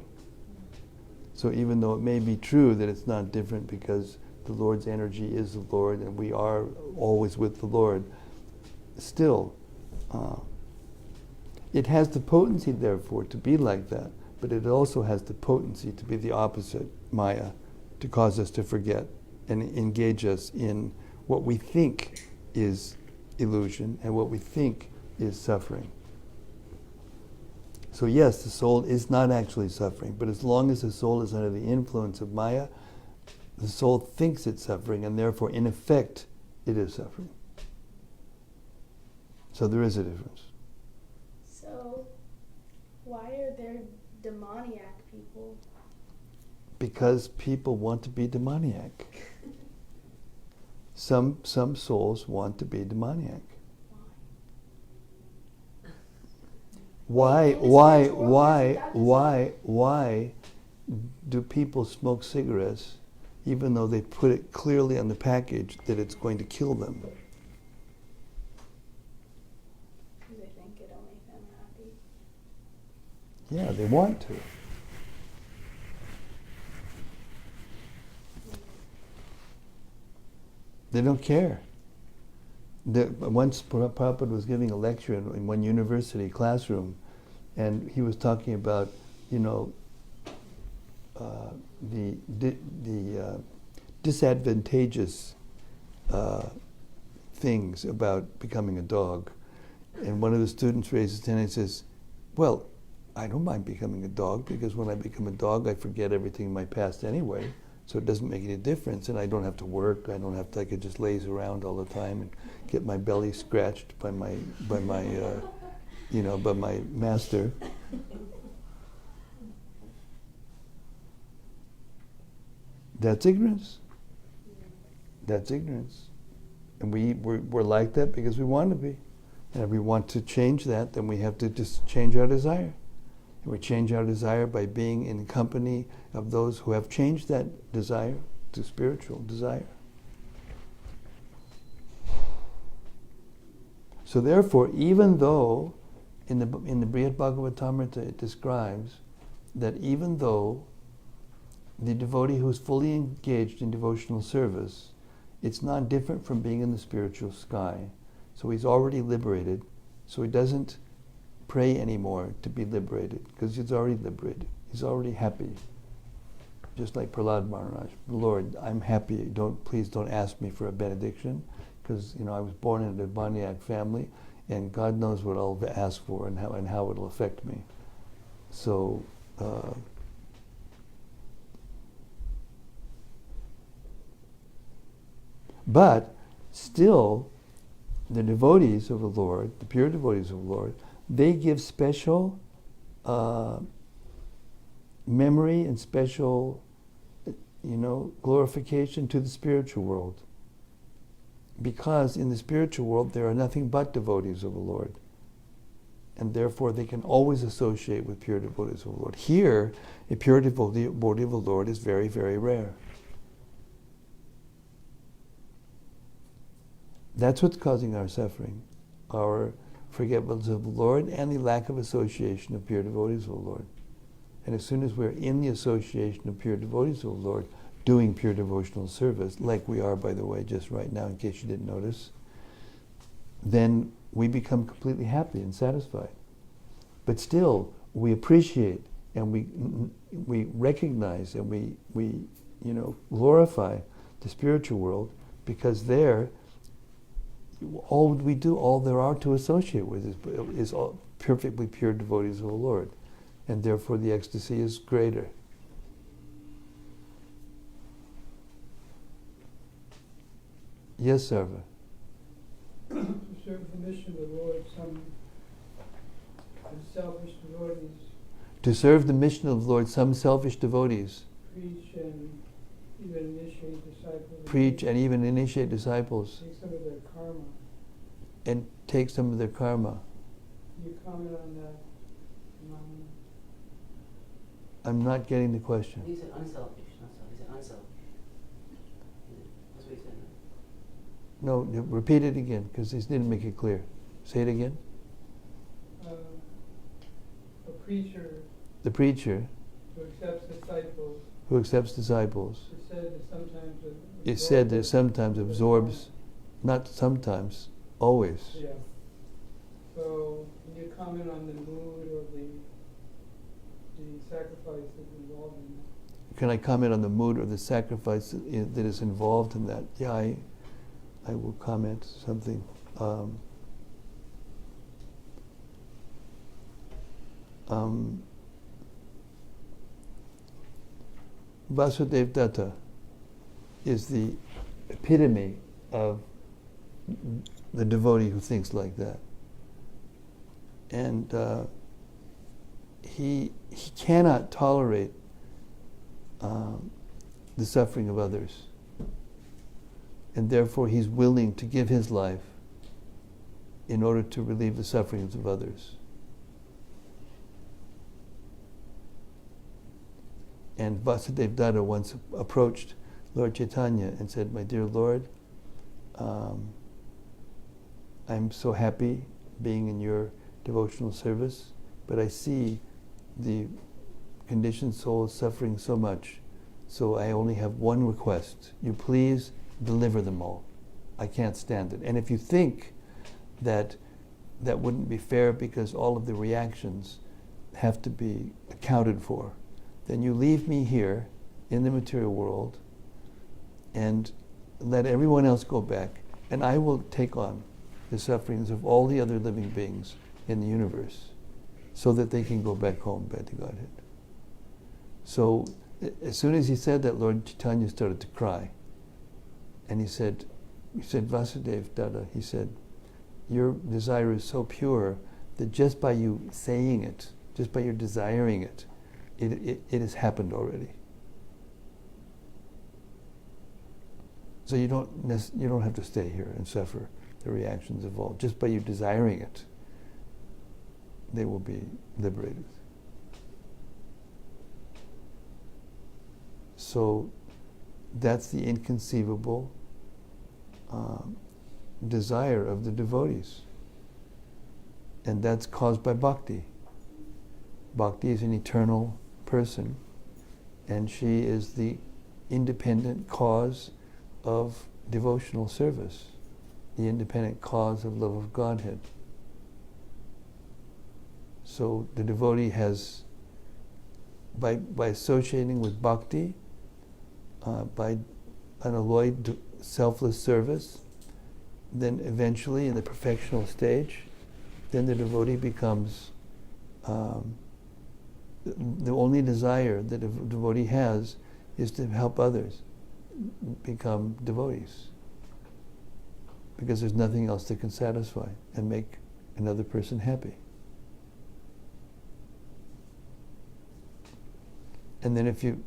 So even though it may be true that it's not different because the Lord's energy is the Lord and we are always with the Lord, still, it has the potency, therefore, to be like that, but it also has the potency to be the opposite, Maya, to cause us to forget and engage us in what we think is illusion and what we think is suffering. So yes, the soul is not actually suffering, but as long as the soul is under the influence of Maya, the soul thinks it's suffering, and therefore, in effect, it is suffering. So there is a difference. So, why are there demoniac people? Because people want to be demoniac. Some souls want to be demoniac. Why do people smoke cigarettes even though they put it clearly on the package that it's going to kill them? Because they think it'll make them happy. Yeah, they want to. They don't care. Once Prabhupada was giving a lecture in one university classroom, and he was talking about, the disadvantageous things about becoming a dog. And one of the students raises his hand and says, well, I don't mind becoming a dog because when I become a dog, I forget everything in my past anyway. So it doesn't make any difference, and I don't have to work. I could just laze around all the time and get my belly scratched by my master. That's ignorance. That's ignorance. And we're like that because we want to be. And if we want to change that, then we have to just change our desire. And we change our desire by being in company of those who have changed that desire to spiritual desire. So therefore, even though in the Brihad Bhagavatamrita it describes that even though the devotee who is fully engaged in devotional service, it's not different from being in the spiritual sky. So he's already liberated, so he doesn't pray anymore to be liberated, because he's already liberated. He's already happy. Just like Prahlad Maharaj, Lord, I'm happy. Please don't ask me for a benediction, because I was born in a demoniac family, and God knows what I'll ask for and how it'll affect me. So, but still, the devotees of the Lord, the pure devotees of the Lord, they give special memory and special, glorification to the spiritual world. Because in the spiritual world there are nothing but devotees of the Lord. And therefore they can always associate with pure devotees of the Lord. Here, a pure devotee of the Lord is very, very rare. That's what's causing our suffering, our forgetfulness of the Lord, and the lack of association of pure devotees of the Lord. And as soon as we're in the association of pure devotees of the Lord, doing pure devotional service, like we are, by the way, just right now, in case you didn't notice, then we become completely happy and satisfied. But still, we appreciate and we recognize and we glorify the spiritual world, because there, all we do, all there are to associate with is all perfectly pure devotees of the Lord. And therefore the ecstasy is greater. Yes, Sarva. To serve the mission of the Lord, some selfish devotees To serve the mission of the Lord, some selfish devotees preach and even initiate disciples. preach and even initiate disciples Take some of their karma. and take some of their karma. Can you comment on that phenomenon? I'm not getting the question. He said unselfish, not selfish. He said unselfish. That's what he said. No, repeat it again, because he didn't make it clear. Say it again. preacher the preacher who accepts disciples, who accepts disciples, it's said that it sometimes absorbs, not sometimes, always. Yeah. So can you comment on the mood or the sacrifices involved in that? Can I comment on the mood or the sacrifice that is involved in that? Yeah, I will comment something. Vasudev Datta is the epitome of the devotee who thinks like that. And he cannot tolerate the suffering of others. And therefore he's willing to give his life in order to relieve the sufferings of others. And Vasudeva Datta once approached Lord Chaitanya and said, "My dear Lord, I'm so happy being in your devotional service, but I see the conditioned soul is suffering so much, so I only have one request. You please deliver them all. I can't stand it. And if you think that that wouldn't be fair because all of the reactions have to be accounted for, then you leave me here in the material world and let everyone else go back, and I will take on the sufferings of all the other living beings in the universe so that they can go back home, back to Godhead." So as soon as he said that, Lord Chaitanya started to cry. And he said, "Vasudeva Datta," he said, "your desire is so pure that just by you saying it, just by your desiring it, it has happened already. So you don't have to stay here and suffer the reactions of all. Just by you desiring it, they will be liberated." So that's the inconceivable desire of the devotees. And that's caused by bhakti. Bhakti is an eternal person, and she is the independent cause of devotional service, the independent cause of love of Godhead. So the devotee has, by associating with bhakti, by unalloyed selfless service, then eventually in the perfectional stage, then the devotee becomes the only desire that a devotee has is to help others become devotees, because there's nothing else that can satisfy and make another person happy. And then if you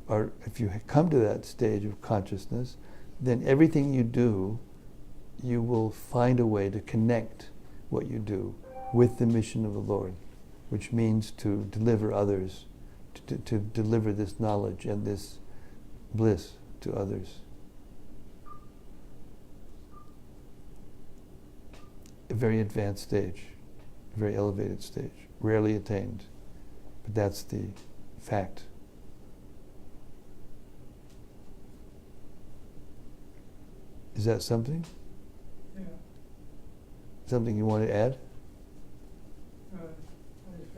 come to that stage of consciousness, then everything you do, you will find a way to connect what you do with the mission of the Lord, which means to deliver others, to deliver this knowledge and this bliss to others. A very advanced stage, a very elevated stage, rarely attained, but that's the fact. Is that something? Yeah. Something you want to add? I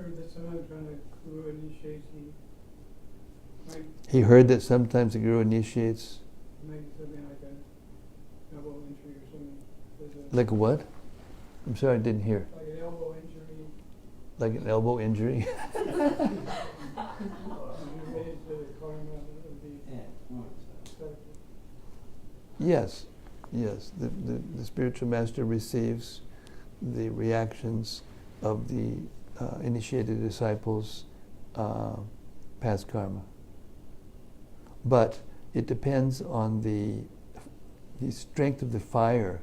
heard that sometimes when a guru initiates, He heard that sometimes the guru initiates. Maybe something like an elbow injury or something. Like a what? I'm sorry, I didn't hear. Like an elbow injury. Like an elbow injury? Yes. The spiritual master receives the reactions of the initiated disciples' past karma. But it depends on the strength of the fire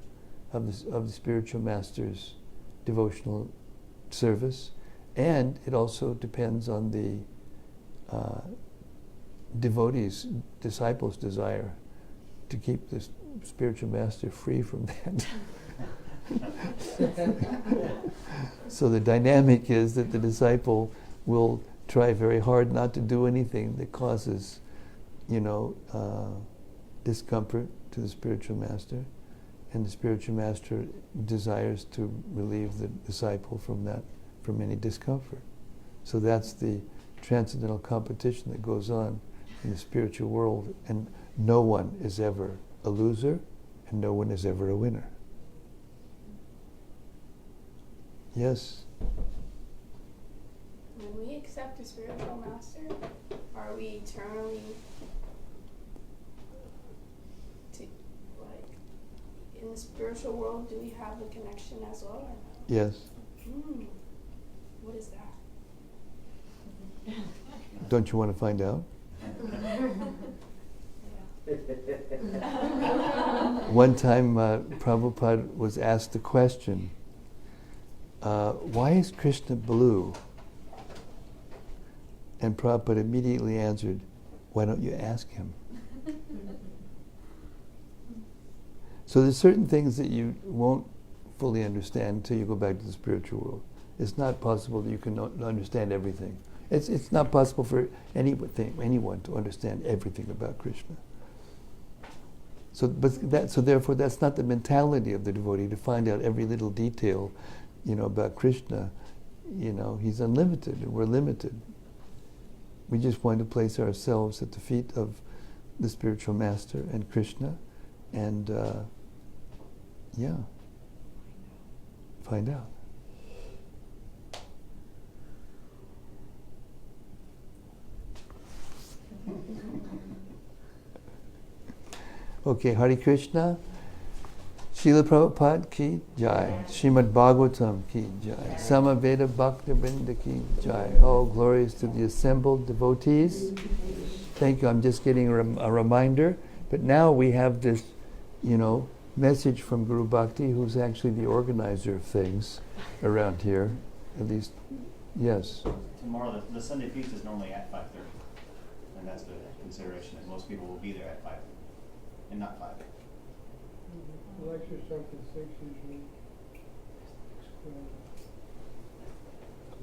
of the spiritual master's devotional service, and it also depends on the devotee's, disciple's desire to keep the spiritual master free from that. So the dynamic is that the disciple will try very hard not to do anything that causes, discomfort to the spiritual master, and the spiritual master desires to relieve the disciple from any discomfort. So that's the transcendental competition that goes on in the spiritual world, and no one is ever a loser, and no one is ever a winner. Yes? When we accept a spiritual master, are we eternally in the spiritual world, do we have the connection as well or no? Yes. What is that? Don't you want to find out? One time Prabhupada was asked the question, why is Krishna blue? And Prabhupada immediately answered, why don't you ask him? So there's certain things that you won't fully understand until you go back to the spiritual world. It's not possible that you can understand everything. It's not possible for anyone to understand everything about Krishna. So therefore that's not the mentality of the devotee, to find out every little detail, about Krishna. He's unlimited and we're limited. We just want to place ourselves at the feet of the spiritual master and Krishna, and find out. Okay, Hare Krishna. Srila Prabhupada ki jai. Srimad-Bhagavatam ki jai. Samaveda Bhakta Vrinda ki jai. All glories to the assembled devotees. Thank you. I'm just getting a reminder. But now we have this, message from Guru Bhakti, who's actually the organizer of things around here. At least, yes. Tomorrow, the Sunday feast is normally at 5:30. And that's the consideration, that most people will be there at 5 and not 5. The lecture starts at 6 usually.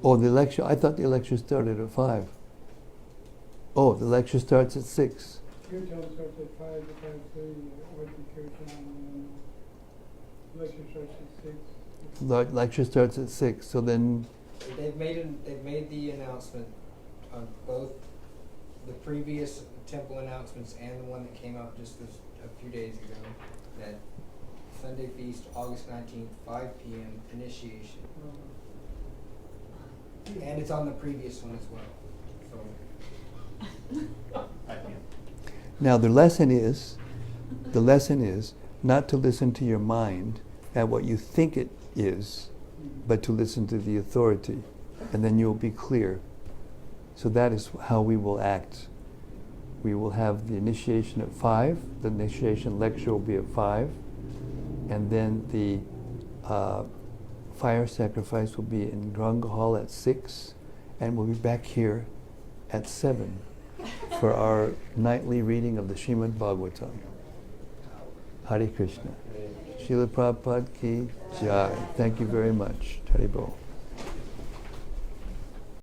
Oh, the lecture, I thought the lecture started at 5. Oh, the lecture starts at 6. Kirtan starts at 5 to 5:30, Arti Kirtan, and the lecture starts at 6. The lecture starts at 6, so then... They've made the announcement on both the previous temple announcements and the one that came out just a few days ago, that Sunday feast, August 19th, 5 p.m. initiation. And it's on the previous one as well. So 5 p.m. Now the lesson is not to listen to your mind at what you think it is, but to listen to the authority, and then you'll be clear. So that is how we will act. We will have the initiation at 5, the initiation lecture will be at 5, and then the fire sacrifice will be in Granga Hall at 6, and we'll be back here at 7 for our nightly reading of the Srimad-Bhagavatam. Hare Krishna. Srila Prabhupada ki jai. Thank you very much. Hare Bol.